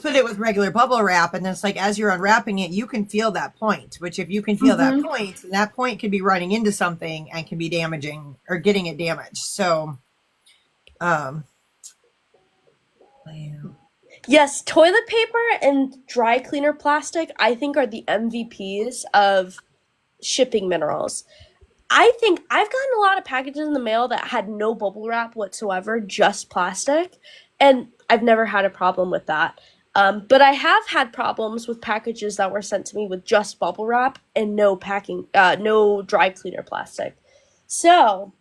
put it with regular bubble wrap, and then it's like as you're unwrapping it, you can feel that point. Which if you can feel that Mm-hmm. point, that point could be running into something and can be damaging or getting it damaged. So, um, yeah. Yes, toilet paper and dry cleaner plastic, I think, are the MVPs of shipping minerals. I think I've gotten a lot of packages in the mail that had no bubble wrap whatsoever, just plastic, and I've never had a problem with that. But I have had problems with packages that were sent to me with just bubble wrap and no dry cleaner plastic. So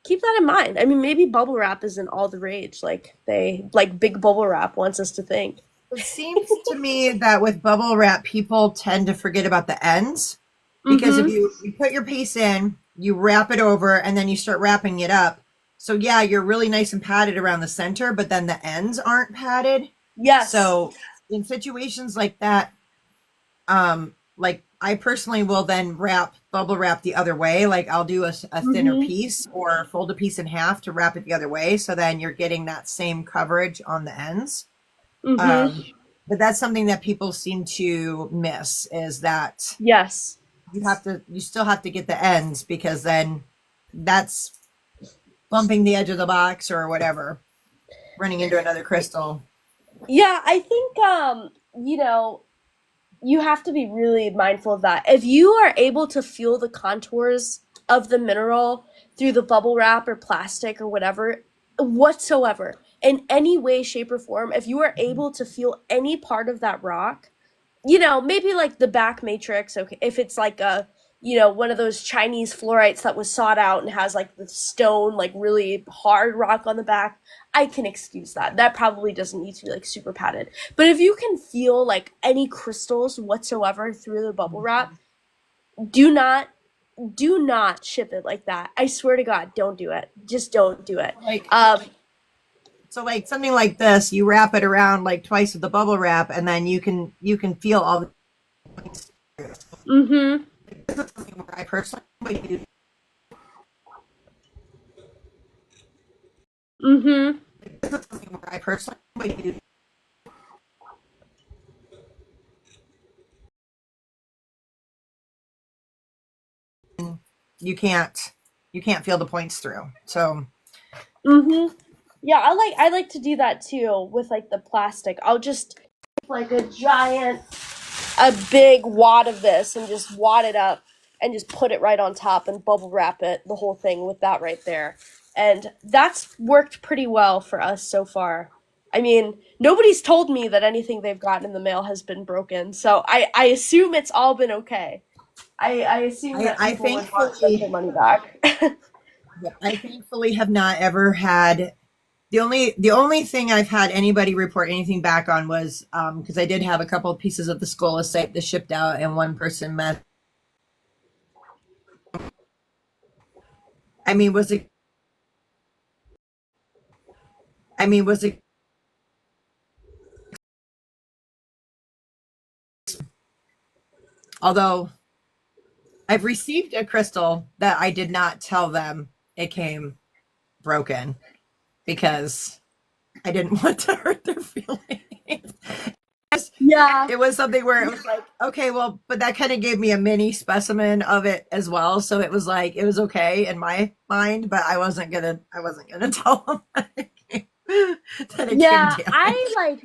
keep that in mind. Maybe bubble wrap isn't all the rage like big bubble wrap wants us to think. It seems to me that with bubble wrap, people tend to forget about the ends because if Mm-hmm. you put your piece in, you wrap it over, and then you start wrapping it up. So yeah, you're really nice and padded around the center, but then the ends aren't padded. Yes. So in situations like that, like I personally will then bubble wrap the other way. Like I'll do a thinner Mm-hmm. piece or fold a piece in half to wrap it the other way. So then you're getting that same coverage on the ends. Mm-hmm. But that's something that people seem to miss is that Yes. you still have to get the ends because then that's bumping the edge of the box or whatever, running into another crystal. Yeah, I think you have to be really mindful of that. If you are able to feel the contours of the mineral through the bubble wrap or plastic or whatever whatsoever, in any way, shape, or form, if you are able to feel any part of that rock, maybe like the back matrix, okay, if it's like one of those Chinese fluorites that was sought out and has like the stone, like really hard rock on the back, I can excuse that. That probably doesn't need to be like super padded. But if you can feel like any crystals whatsoever through the bubble wrap, do not do not ship it like that. I swear to God, don't do it. Just don't do it. Like Um, so, like something like this, you wrap it around like twice with the bubble wrap, and then you can feel all the points. mm-hmm. This is something where I personally would use. Mm-hmm. This is something where I personally would use. You can't you can't feel the points through. So Mm-hmm. Yeah, I like to do that too with like the plastic. I'll just take like a big wad of this and just wad it up and just put it right on top and bubble wrap it, the whole thing with that right there. And that's worked pretty well for us so far. I mean, nobody's told me that anything they've gotten in the mail has been broken, so I assume it's all been okay. I assume that I people would want their thankfully, money back. I thankfully have not ever had the only thing I've had anybody report anything back on was because I did have a couple of pieces of the scolecite that shipped out, and one person met. I mean, was it? I mean, was it? Although I've received a crystal that I did not tell them it came broken because I didn't want to hurt their feelings. Yeah. It was something where it was like, okay, well, but that kind of gave me a mini specimen of it as well. So it was like, it was okay in my mind, but I wasn't gonna tell them that it came Yeah, I damaged. like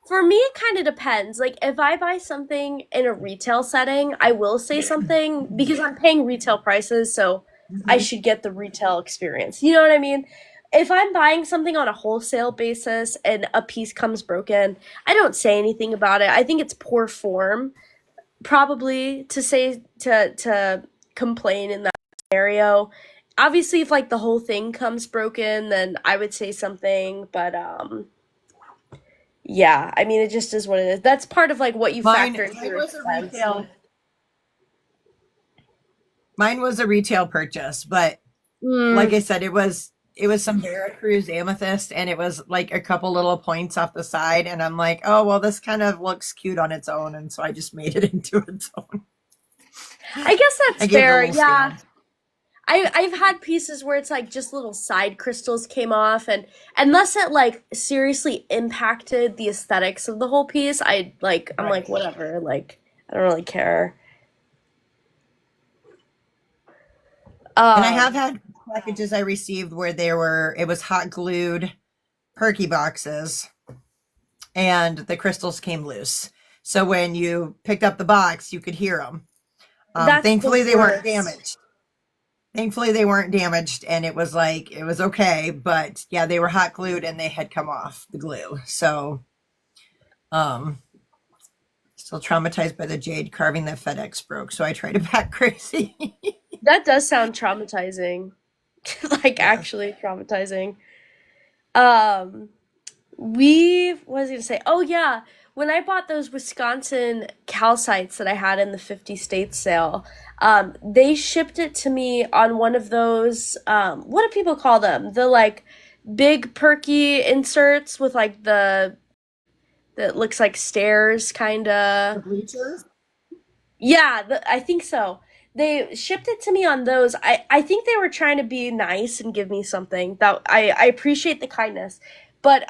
for me it kind of depends. Like if I buy something in a retail setting, I will say something because I'm paying retail prices, so I Mhm. should get the retail experience. You know what I mean? If I'm buying something on a wholesale basis and a piece comes broken, I don't say anything about it. I think it's poor form probably to say to complain in that scenario. Obviously if like the whole thing comes broken, then I would say something, but yeah, I mean it just is what it is. That's part of like what you Mine, factor into mine your was a expense. retail, mine was a retail purchase, but like Mm, I said, it was some Veracruz amethyst, and it was like a couple little points off the side, and I'm like, oh well, this kind of looks cute on its own, and so I just made it into its own. I guess I that's gave it a fair. little Yeah. stand. I've had pieces where it's like just little side crystals came off, and unless it like seriously impacted the aesthetics of the whole piece, I'm like Right. whatever, like I don't really care. And I have Um had packages I received where it was hot glued perky boxes, and the crystals came loose. So when you picked up the box, you could hear them. that's the Thankfully, they weren't worst. damaged. Thankfully, they weren't damaged, and it was like, it was okay. But yeah, they were hot glued and they had come off the glue. So, um, still traumatized by the jade carving that FedEx broke. So I tried to pack crazy. That does sound traumatizing. Like Yeah. actually traumatizing. Um We, what was I gonna say? Oh yeah, when I bought those Wisconsin calcites that I had in the 50 states sale, they shipped it to me on one of those. What do people call them? The like big perky inserts with like the that looks like stairs, kind The of. bleachers? Yeah, I think so. They shipped it to me on those. I think they were trying to be nice and give me something. That I appreciate the kindness. But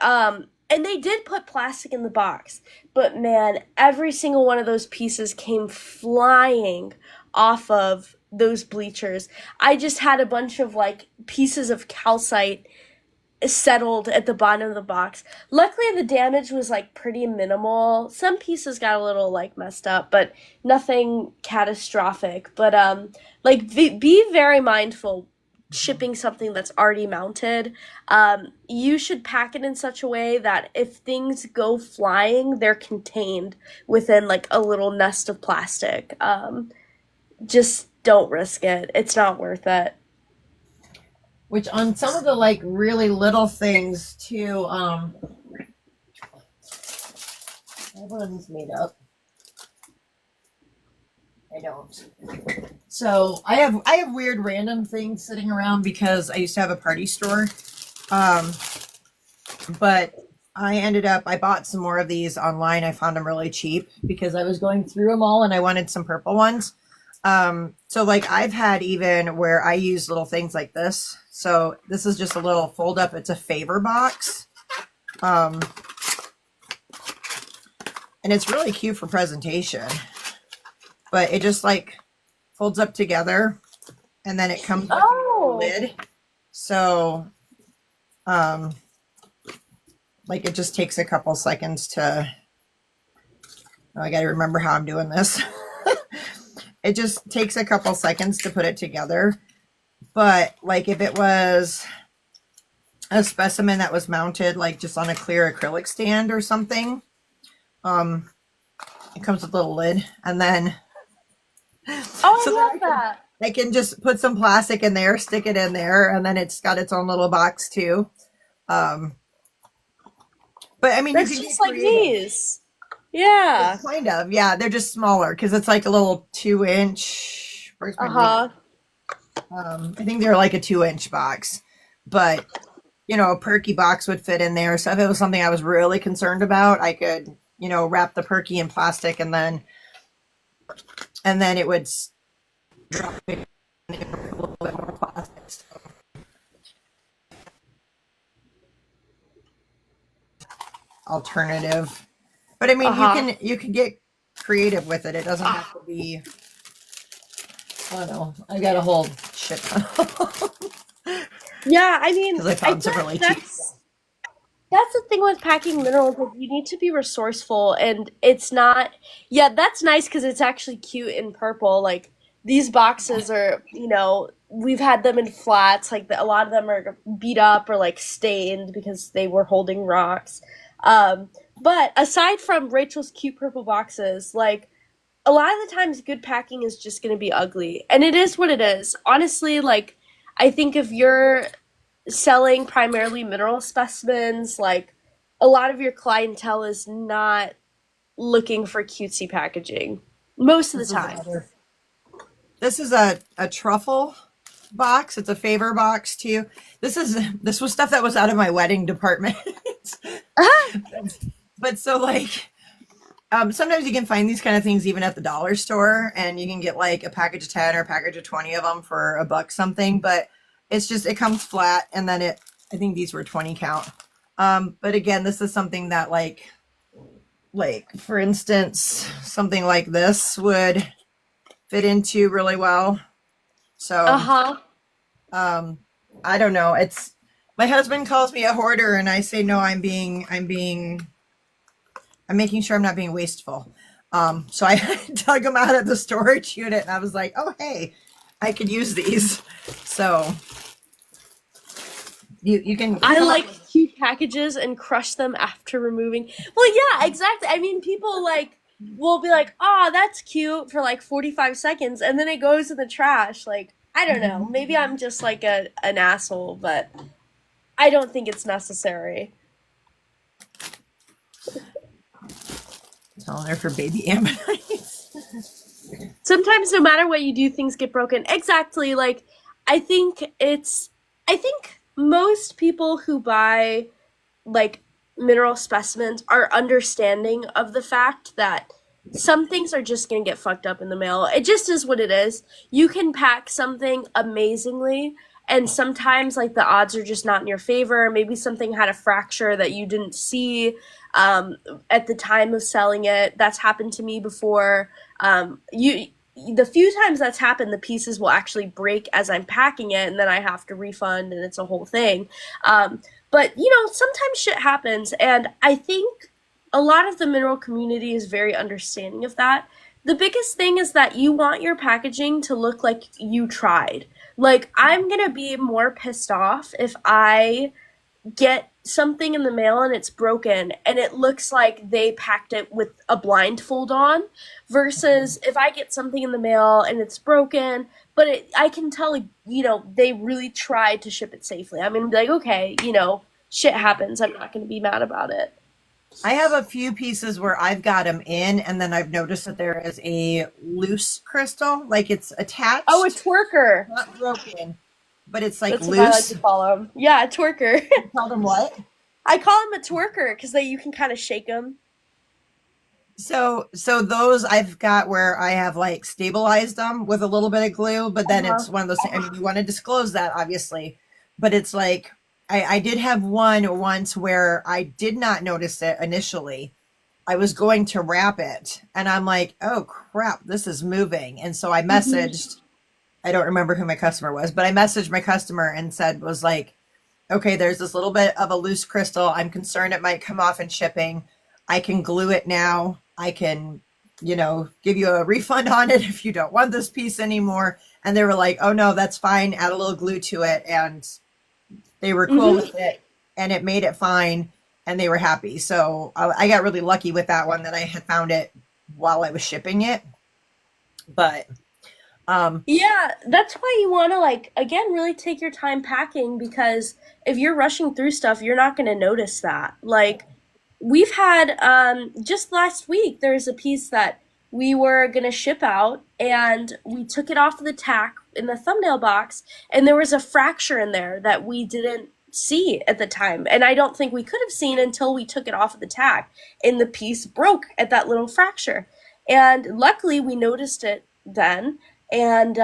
and they did put plastic in the box. But man, every single one of those pieces came flying off of those bleachers. I just had a bunch of like pieces of calcite settled at the bottom of the box. Luckily, the damage was like pretty minimal. Some pieces got a little like messed up, but nothing catastrophic. But like be very mindful shipping something that's already mounted. You should pack it in such a way that if things go flying, they're contained within like a little nest of plastic. Just don't risk it. It's not worth it. Which on some of the like really little things too, I have one of these made up. I don't. So I have weird random things sitting around because I used to have a party store. Um, but I bought some more of these online. I found them really cheap because I was going through them all and I wanted some purple ones. So like I've had even where I use little things like this. So this is just a little fold up. It's a favor box. Um, and it's really cute for presentation, but it just like folds up together and then it comes with a little Oh, lid. So, um, like it just takes a couple seconds to, oh, I got to remember how I'm doing this. it just takes a couple seconds to put it together. But like if it was a specimen that was mounted like just on a clear acrylic stand or something, it comes with a little lid, and then Oh, so I then love that. I can just put some plastic in there, stick it in there, and then it's got its own little box too. Um, but I mean, you That's can get just like creative. these. Yeah. Kind of, yeah. They're just smaller because it's like a little 2 inch. Where's my ruler? Uh-huh. I think they're like a 2 inch box, but a perky box would fit in there. So if it was something I was really concerned about, I could, wrap the perky in plastic, and then it would drop it in a little bit more plastic. So alternative, but I mean, you Uh-huh. can you can get creative with it. It doesn't have to be. I don't know. I got a whole shit ton Yeah, I mean, because I I found some guess really cheap stuff. that's the thing with packing minerals. Like, you need to be resourceful, and it's not. Yeah, that's nice because it's actually cute in purple. Like, these boxes are, we've had them in flats. Like, a lot of them are beat up or like stained because they were holding rocks. But aside from Rachel's cute purple boxes, like, a lot of the times good packing is just going to be ugly, and it is what it is. Honestly, like, I think if you're selling primarily mineral specimens, like, a lot of your clientele is not looking for cutesy packaging most of the This is time. another. This is a truffle box. It's a favor box too. This was stuff that was out of my wedding department. But so like sometimes you can find these kind of things even at the dollar store, and you can get like a package of 10 or a package of 20 of them for a buck something, but it comes flat, and then I think these were 20 count. But again, this is something that like for instance, something like this would fit into really well. So, Uh-huh. I don't know. It's my husband calls me a hoarder, and I say no. I'm making sure I'm not being wasteful. So I dug them out of the storage unit, and I was like, oh hey, I could use these. So you can I come up like with. cute packages and crush them after removing. Well, yeah, exactly. I mean, people like will be like, "Oh, that's cute" for like 45 seconds, and then it goes in the trash. Like, I don't know. Maybe I'm just like an asshole, but I don't think it's necessary. Telling her for baby ammonites. Sometimes no matter what you do, things get broken. Exactly. Like, I think I think most people who buy like mineral specimens are understanding of the fact that some things are just going to get fucked up in the mail. It just is what it is. You can pack something amazingly, and sometimes like the odds are just not in your favor. Maybe something had a fracture that you didn't see um, at the time of selling it. That's happened to me before. You the few times that's happened, the pieces will actually break as I'm packing it, and then I have to refund, and it's a whole thing. But sometimes shit happens, and I think a lot of the mineral community is very understanding of that. The biggest thing is that you want your packaging to look like you tried. Like, I'm gonna be more pissed off if I get something in the mail and it's broken and it looks like they packed it with a blindfold on, versus if I get something in the mail and it's broken, but I can tell, they really tried to ship it safely. I'm gonna be like, okay, shit happens. I'm not gonna be mad about it. I have a few pieces where I've got them in, and then I've noticed that there is a loose crystal, like it's Oh, a attached, twerker. not broken, but it's like That's what I like loose. to call him. Yeah, a twerker. Tell them what. I call him a twerker because you can kind of shake him. So those I've got where I have like stabilized them with a little bit of glue, but then Uh-huh. it's one of those. I mean, you want to disclose that obviously, but it's like I did have one once where I did not notice it initially. I was going to wrap it, and I'm like, oh crap, this is moving. And so I Hmm. messaged. I don't remember who my customer was, but I messaged my customer and was like, okay, there's this little bit of a loose crystal. I'm concerned it might come off in shipping. I can glue it now. I can give you a refund on it if you don't want this piece anymore. And they were like, oh no, that's fine. Add a little glue to it. And they were cool Mm-hmm. with it, and it made it fine, and they were happy. So I got really lucky with that one, that I had found it while I was shipping it. But um, Yeah, that's why you want to, like, again, really take your time packing, because if you're rushing through stuff, you're not going to notice that. Like, we've had just last week there's a piece that we were going to ship out, and we took it off of the tack in the thumbnail box, and there was a fracture in there that we didn't see at the time, and I don't think we could have seen until we took it off of the tack, and the piece broke at that little fracture. And luckily we noticed it then, and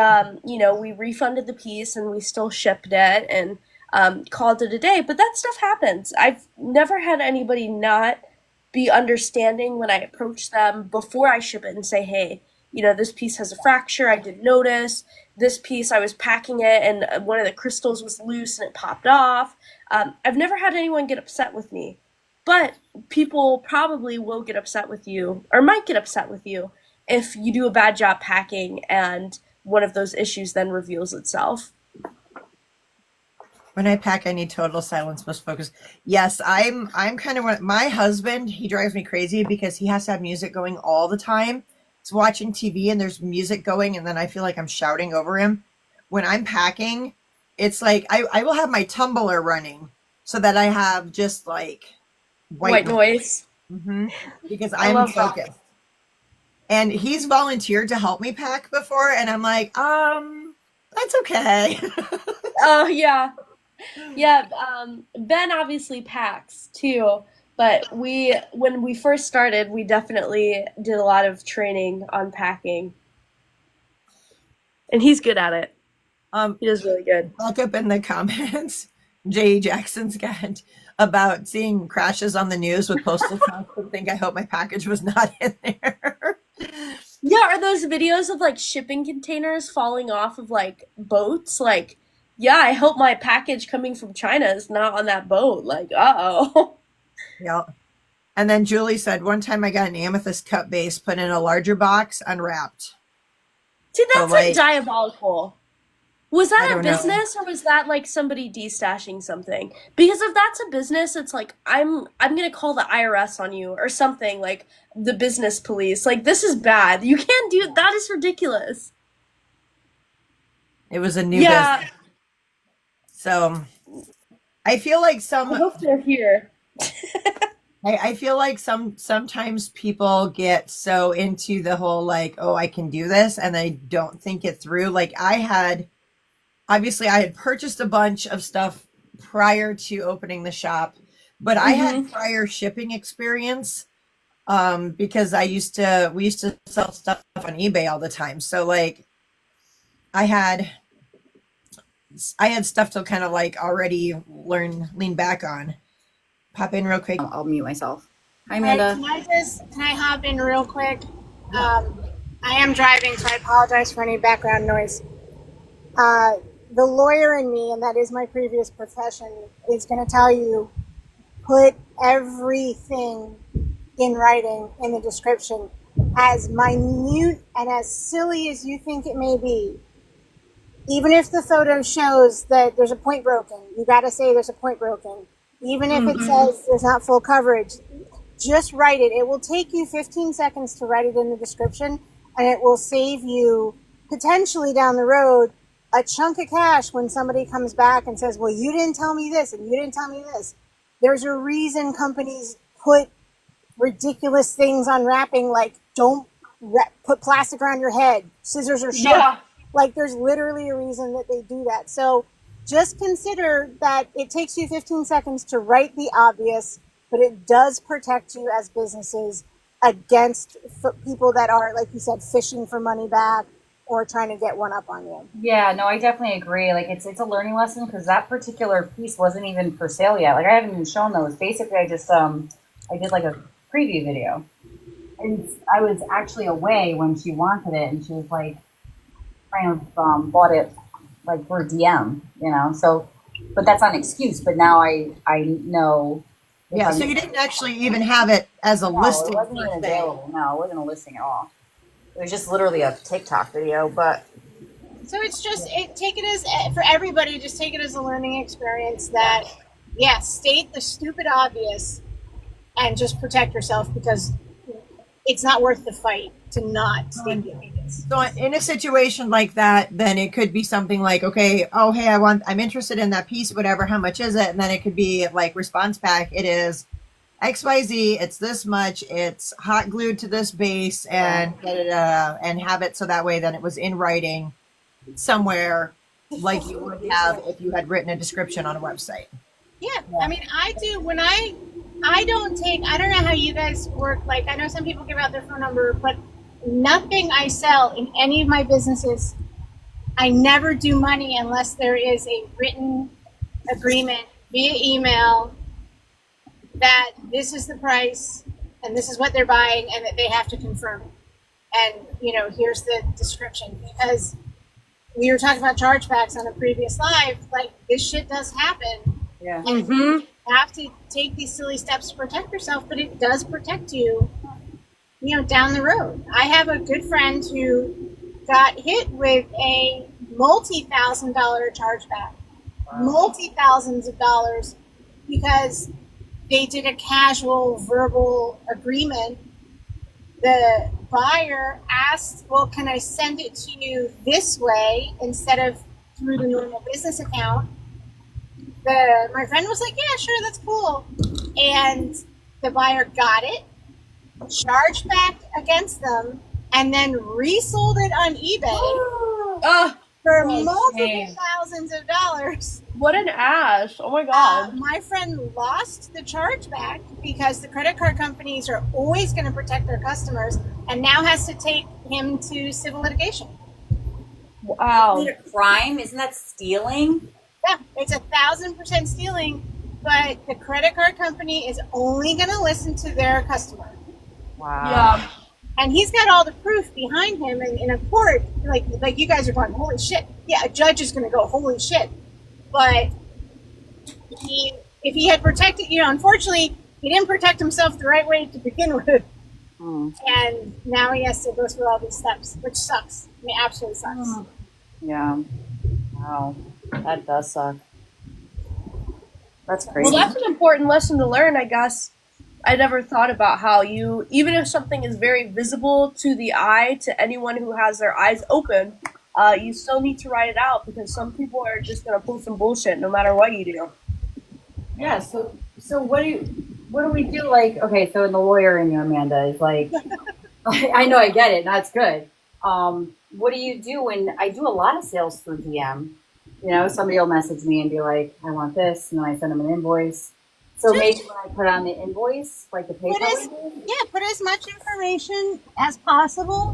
we refunded the piece and we still shipped it, and called it a day. But that stuff happens. I've never had anybody not be understanding when I approach them before I ship it and say, hey, this piece has a fracture. I didn't notice. This piece, I was packing it and one of the crystals was loose and it popped off. I've never had anyone get upset with me. But people probably will get upset with you, or might get upset with you, if you do a bad job packing and one of those issues then reveals itself. when I pack, I need total silence, must focus. Yes, I'm kind of my husband. He drives me crazy because he has to have music going all the time. He's watching TV and there's music going, and then I feel like I'm shouting over him. When I'm packing, it's like I will have my tumbler running so that I have just like white White noise. noise. Because I I'm love that. focused. And he's volunteered to help me pack before, and I'm like, that's okay. Oh, yeah. Yeah, Ben obviously packs too, but when we first started, we definitely did a lot of training on packing, and he's good at it. um, He does really good. Look up in the comments, J. Jackson's got about seeing crashes on the news with postal trucks and think I hope my package was not in there. Yeah, are those videos of like shipping containers falling off of like boats? Like, yeah, I hope my package coming from China is not on that boat. Like, uh-oh. Yeah. And then Julie said, one time I got an amethyst cut base put in a larger box, unwrapped. See, So, that's like like, diabolical. Was I that a don't know. business or was that like somebody destashing something? Because if that's a business, it's like I'm gonna call the IRS on you or something, like the business police. Like this is bad. You can't do that is ridiculous. It was a new Yeah, business. So I feel like I hope they're here. I feel like sometimes people get so into the whole like, oh, I can do this, and they don't think it through. Like I had purchased a bunch of stuff prior to opening the shop, but I had Mm-hmm. prior shipping experience because we used to sell stuff on eBay all the time. So like I had I had stuff to kind of like already lean back on. Pop in real quick. I'll mute myself. Hi, All right, Amanda. can I hop in real quick? I am driving, so I apologize for any background noise. The lawyer in me, and that is my previous profession, is going to tell you put everything in writing in the description, as minute and as silly as you think it may be. Even if the photo shows that there's a point broken, you got to say there's a point broken. Even if it says there's not full coverage, just write it. It will take you 15 seconds to write it in the description, and it will save you potentially down the road a chunk of cash when somebody comes back and says, well, you didn't tell me this and you didn't tell me this. There's a reason companies put ridiculous things on wrapping, like don't put plastic around your head, scissors are sharp. Yeah. Like there's literally a reason that they do that. So just consider that it takes you 15 seconds to write the obvious, but it does protect you as businesses against people that are, like you said, fishing for money back or trying to get one up on you. Yeah, no, I definitely agree. Like it's a learning lesson because that particular piece wasn't even for sale yet. Like I haven't even shown those. Basically, I just I did like a preview video, and I was actually away when she wanted it, and she was like kind of bought it like for DM, you know. So, but that's not an excuse. But now I know Yeah, so you didn't actually even have it as a No, listing. it wasn't even available. No, it wasn't a listing at all. It was just literally a TikTok video, but So it's just take it as for everybody. Just take it as a learning experience. That state the stupid obvious and just protect yourself because it's not worth the fight to not state the obvious. So in a situation like that, then it could be something like, okay, oh hey, I'm interested in that piece, whatever. How much is it? And then it could be like response back. It is XYZ. It's this much. It's hot glued to this base, and and have it so that way then it was in writing somewhere, like you would have if you had written a description on a website. Yeah, I mean, I do when I don't know how you guys work. Like, I know some people give out their phone number, but nothing I sell in any of my businesses, I never do money unless there is a written agreement via email that this is the price and this is what they're buying and that they have to confirm it. And, here's the description. Because we were talking about chargebacks on a previous live, like, this shit does happen. yeah. And you have to take these silly steps to protect yourself, but it does protect you, down the road. I have a good friend who got hit with a multi-$1,000 chargeback, multi-thousands of dollars, because they did a casual verbal agreement. The buyer asked, well, can I send it to you this way instead of through the normal business account? My friend was like, yeah, sure, that's cool. And the buyer got it, charged back against them, and then resold it on eBay for multiple thousands of dollars. What an ass. Oh my God. My friend lost the chargeback because the credit card companies are always going to protect their customers, and now has to take him to civil litigation. Wow. Is it a crime? Isn't that stealing? Yeah, it's 1,000% stealing, but the credit card company is only going to listen to their customer. Wow. Yeah. And he's got all the proof behind him, and in a court, like you guys are going, holy shit. Yeah, a judge is going to go, holy shit. But if he had protected, unfortunately, he didn't protect himself the right way to begin with. And now he has to go through all these steps, which sucks. I mean, absolutely sucks. Yeah. Wow. That does suck. That's crazy. Well, that's an important lesson to learn, I guess. I never thought about how even if something is very visible to the eye, to anyone who has their eyes open, you still need to write it out, because some people are just going to pull some bullshit no matter what you do. Yeah. So what do we do? Like, okay, so the lawyer in you, Amanda, is like, I know, I get it. That's good. What do you do when I do a lot of sales through DM? Somebody will message me and be like, I want this, and then I send them an invoice. So maybe when I put on the invoice, like the PayPal put as much information as possible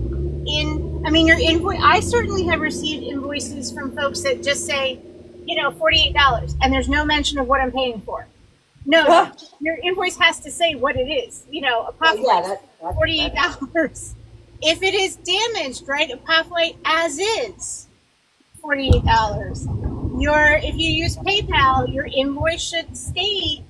in, your invoice. I certainly have received invoices from folks that just say, $48, and there's no mention of what I'm paying for. No, your invoice has to say what it is. Apophyllite, $48. If it is damaged, right, apophyllite as is, $48. If you use PayPal, your invoice should state,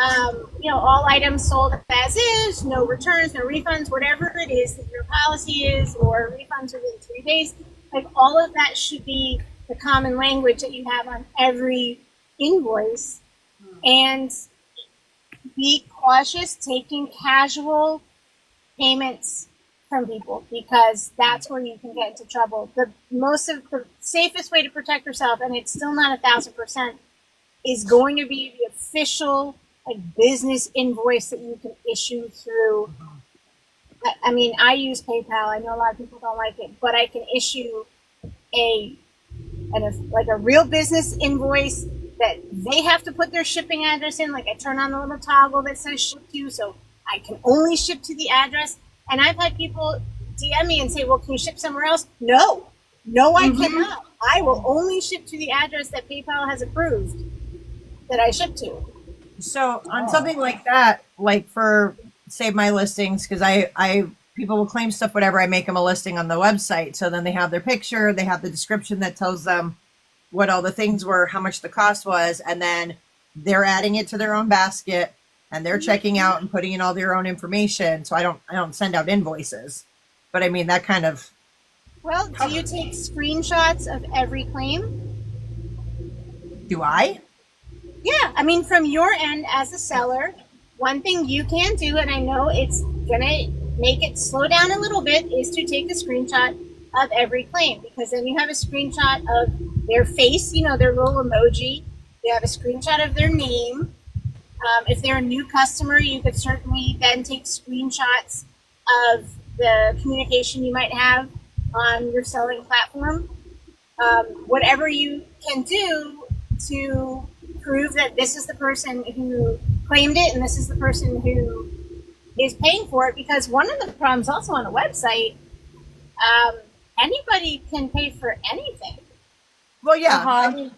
all items sold as is, no returns, no refunds, whatever it is that your policy is, or refunds within 3 days. Like, all of that should be the common language that you have on every invoice. And be cautious taking casual payments from people, because that's where you can get into trouble. The safest way to protect yourself, and it's still not 1,000%, is going to be the official business invoice that you can issue through. I use PayPal. I know a lot of people don't like it, but I can issue a real business invoice that they have to put their shipping address in. Like, I turn on the little toggle that says ship to, so I can only ship to the address. And I've had people DM me and say, well, can you ship somewhere else? No, I cannot. I will only ship to the address that PayPal has approved that I ship to. So on something like that, like for Save My Listings, because people will claim stuff, whatever, I make them a listing on the website. So then they have their picture, they have the description that tells them what all the things were, how much the cost was, and then they're adding it to their own basket. and they're checking out and putting in all their own information. So I don't send out invoices. But I mean, that kind of. Well, do you take screenshots of every claim? Do I? Yeah, I mean, from your end as a seller, one thing you can do, and I know it's gonna make it slow down a little bit, is to take a screenshot of every claim, because then you have a screenshot of their face, their little emoji. You have a screenshot of their name. If they're a new customer, you could certainly then take screenshots of the communication you might have on your selling platform. Whatever you can do to prove that this is the person who claimed it and this is the person who is paying for it, because one of the problems also on a website, anybody can pay for anything. Well, yeah. I mean,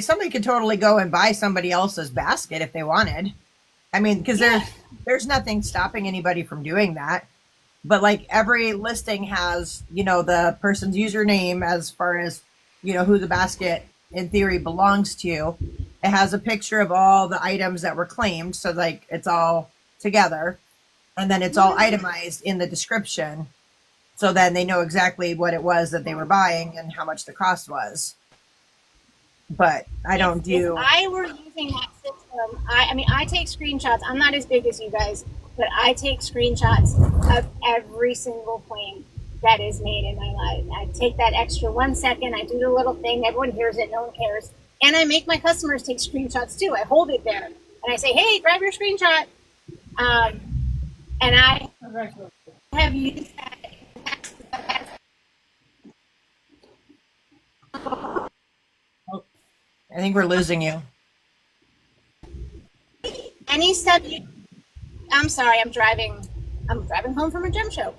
somebody could totally go and buy somebody else's basket if they wanted. I mean, because there's nothing stopping anybody from doing that. But like every listing has, the person's username as far as, who the basket in theory belongs to. It has a picture of all the items that were claimed. So like it's all together, and then it's all itemized in the description. So then they know exactly what it was that they were buying and how much the cost was. But I don't do. If I were using that system, I take screenshots. I'm not as big as you guys, but I take screenshots of every single claim that is made in my life. I take that extra 1 second. I do the little thing. Everyone hears it. No one cares. And I make my customers take screenshots too. I hold it there and I say, "Hey, grab your screenshot." And I have used that. I think we're losing you. Any step I'm sorry, I'm driving home from a gym show.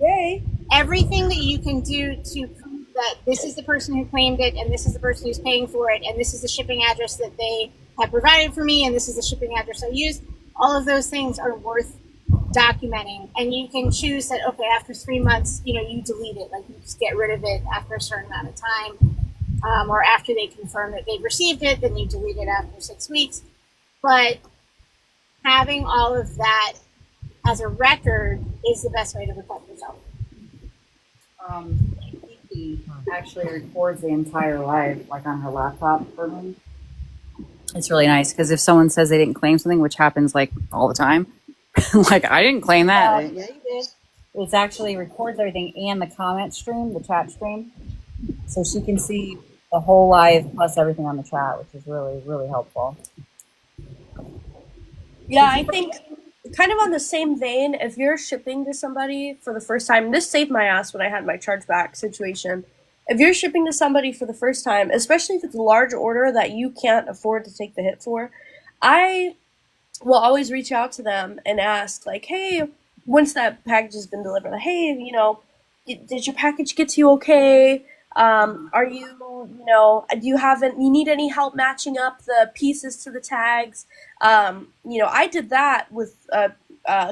Yay. Everything that you can do to prove that this is the person who claimed it, and this is the person who's paying for it, and this is the shipping address that they have provided for me, and this is the shipping address I used, all of those things are worth documenting. And you can choose that, okay, after 3 months, you delete it, like you just get rid of it after a certain amount of time. Or after they confirm that they've received it, then you delete it after 6 weeks. But having all of that as a record is the best way to protect yourself. Kiki actually records the entire live, like on her laptop for me. It's really nice because if someone says they didn't claim something, which happens like all the time, like I didn't claim that. Yeah, you did. It's actually records everything and the comment stream, the chat stream, so she can see the whole live plus everything on the chat, which is really, really helpful. Yeah, I think kind of on the same vein, if you're shipping to somebody for the first time, this saved my ass when I had my chargeback situation. If you're shipping to somebody for the first time, especially if it's a large order that you can't afford to take the hit for, I will always reach out to them and ask, like, hey, once that package has been delivered, like, hey, did your package get to you okay? Are you, do you need any help matching up the pieces to the tags? I did that with a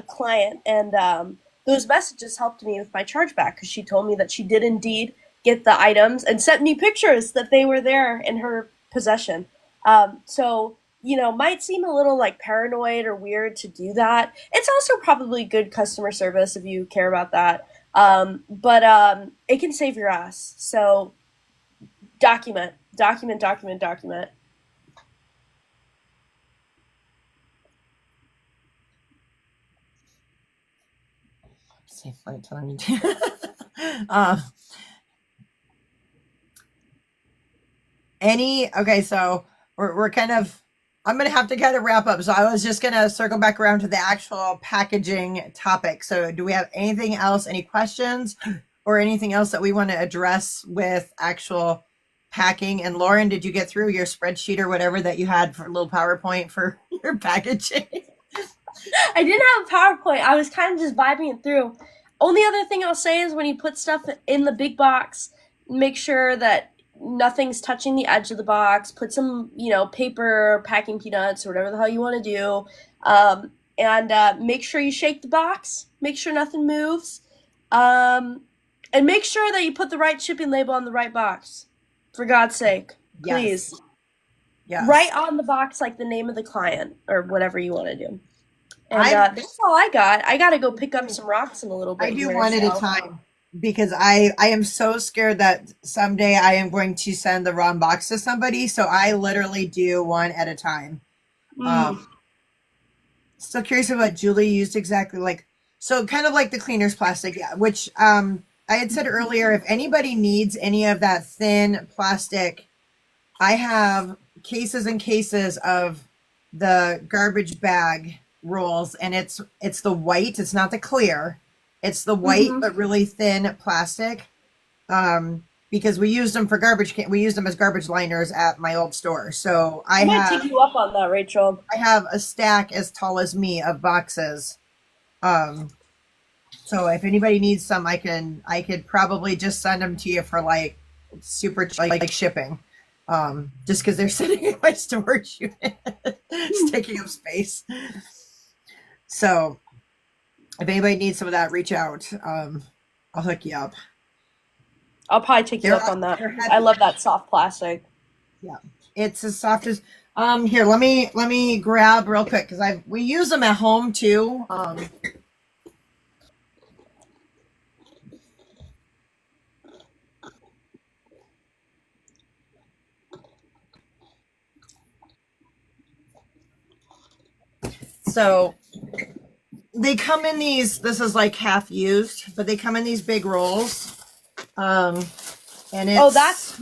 client, and those messages helped me with my chargeback because she told me that she did indeed get the items and sent me pictures that they were there in her possession. So, might seem a little like paranoid or weird to do that. It's also probably good customer service if you care about that. But it can save your ass. So document. Safe flight telling me okay, so we're kind of, I'm going to have to kind of wrap up. So I was just going to circle back around to the actual packaging topic. So do we have anything else, any questions or anything else that we want to address with actual packing? And Lauren, did you get through your spreadsheet or whatever that you had for a little PowerPoint for your packaging? I didn't have a PowerPoint. I was kind of just vibing it through. Only other thing I'll say is when you put stuff in the big box, make sure that nothing's touching the edge of the box. Put some, paper, packing peanuts, or whatever the hell you want to do. And make sure you shake the box. Make sure nothing moves. And make sure that you put the right shipping label on the right box. For God's sake, please. Yes. Right on the box, like the name of the client or whatever you want to do. And that's all I got. I got to go pick up some rocks in a little bit. I do here, one at a time because I am so scared that someday I am going to send the wrong box to somebody. So I literally do one at a time. Still curious about what Julie used exactly. Like, so kind of like the cleaner's plastic, yeah, which I had said earlier, if anybody needs any of that thin plastic, I have cases and cases of the garbage bag rolls, and it's the white, it's not the clear, it's the white but really thin plastic, because we used them for we used them as garbage liners at my old store. So I might take you up on that, Rachel. I have a stack as tall as me of boxes. So if anybody needs some, I could probably just send them to you for like super like shipping. Just because they're sitting in my storage unit, it's taking up space. So if anybody needs some of that, reach out. I'll hook you up. I'll probably take you up on that. I love that soft plastic. Yeah, it's as soft as. Here, let me grab real quick because we use them at home too. So they come in these, this is like half used, but they come in these big rolls. And it's,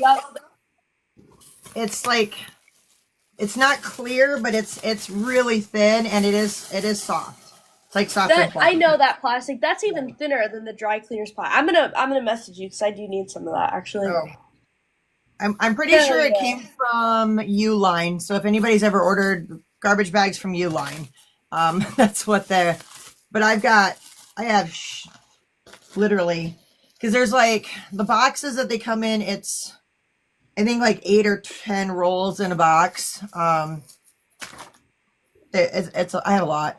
it's like, it's not clear, but it's really thin, and it is soft. It's like soft. I know that plastic. That's even thinner than the dry cleaners plastic. I'm gonna message you because I do need some of that actually. Oh. I'm pretty sure it came from Uline. So if anybody's ever ordered garbage bags from Uline, that's what they're. But I have literally, because there's like the boxes that they come in. It's I think like 8 or 10 rolls in a box. It's I have a lot.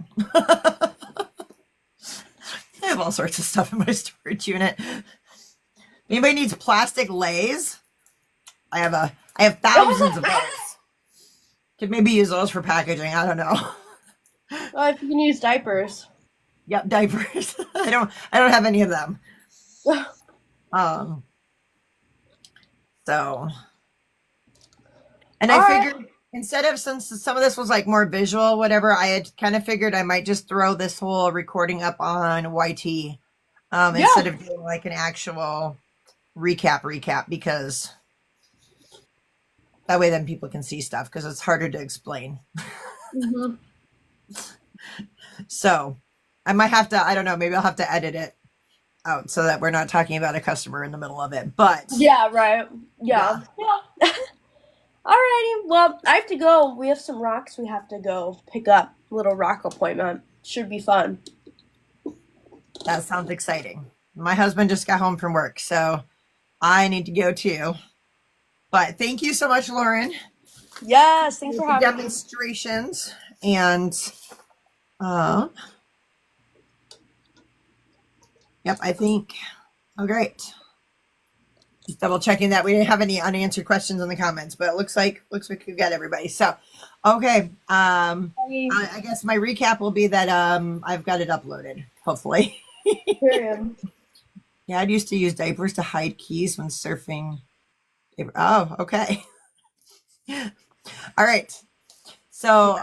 I have all sorts of stuff in my storage unit. Anybody needs plastic lays? I have thousands of those. Could maybe use those for packaging. I don't know. Well, if you can use diapers. Yep, diapers. I don't have any of them. So, and I figured instead of, since some of this was like more visual, whatever, I had kind of figured I might just throw this whole recording up on YT instead of doing like an actual recap, because that way then people can see stuff, because it's harder to explain. So I might have to, I don't know, maybe I'll have to edit it out so that we're not talking about a customer in the middle of it. But yeah, right. Yeah. Alrighty. Well, I have to go. We have some rocks we have to go pick up. Little rock appointment. Should be fun. That sounds exciting. My husband just got home from work, so I need to go too. But thank you so much, Lauren. Yes, thanks for having me. Demonstrations. And yep, I think, oh great. Just double checking that we didn't have any unanswered questions in the comments, but it looks like we got everybody. So okay. I guess my recap will be that I've got it uploaded, hopefully. Yeah, I used to use diapers to hide keys when surfing. Oh, okay. All right. So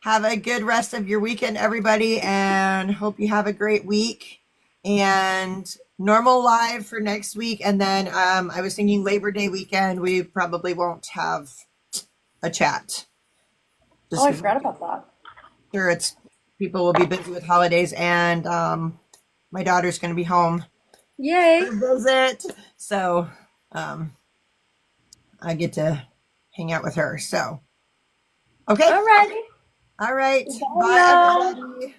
have a good rest of your weekend, everybody, and hope you have a great week. And normal live for next week. And then I was thinking Labor Day weekend, we probably won't have a chat. I forgot about that. Sure, people will be busy with holidays, and my daughter's going to be home. Yay! Visit. So I get to hang out with her. So okay. Alrighty. All right. Bye, everybody.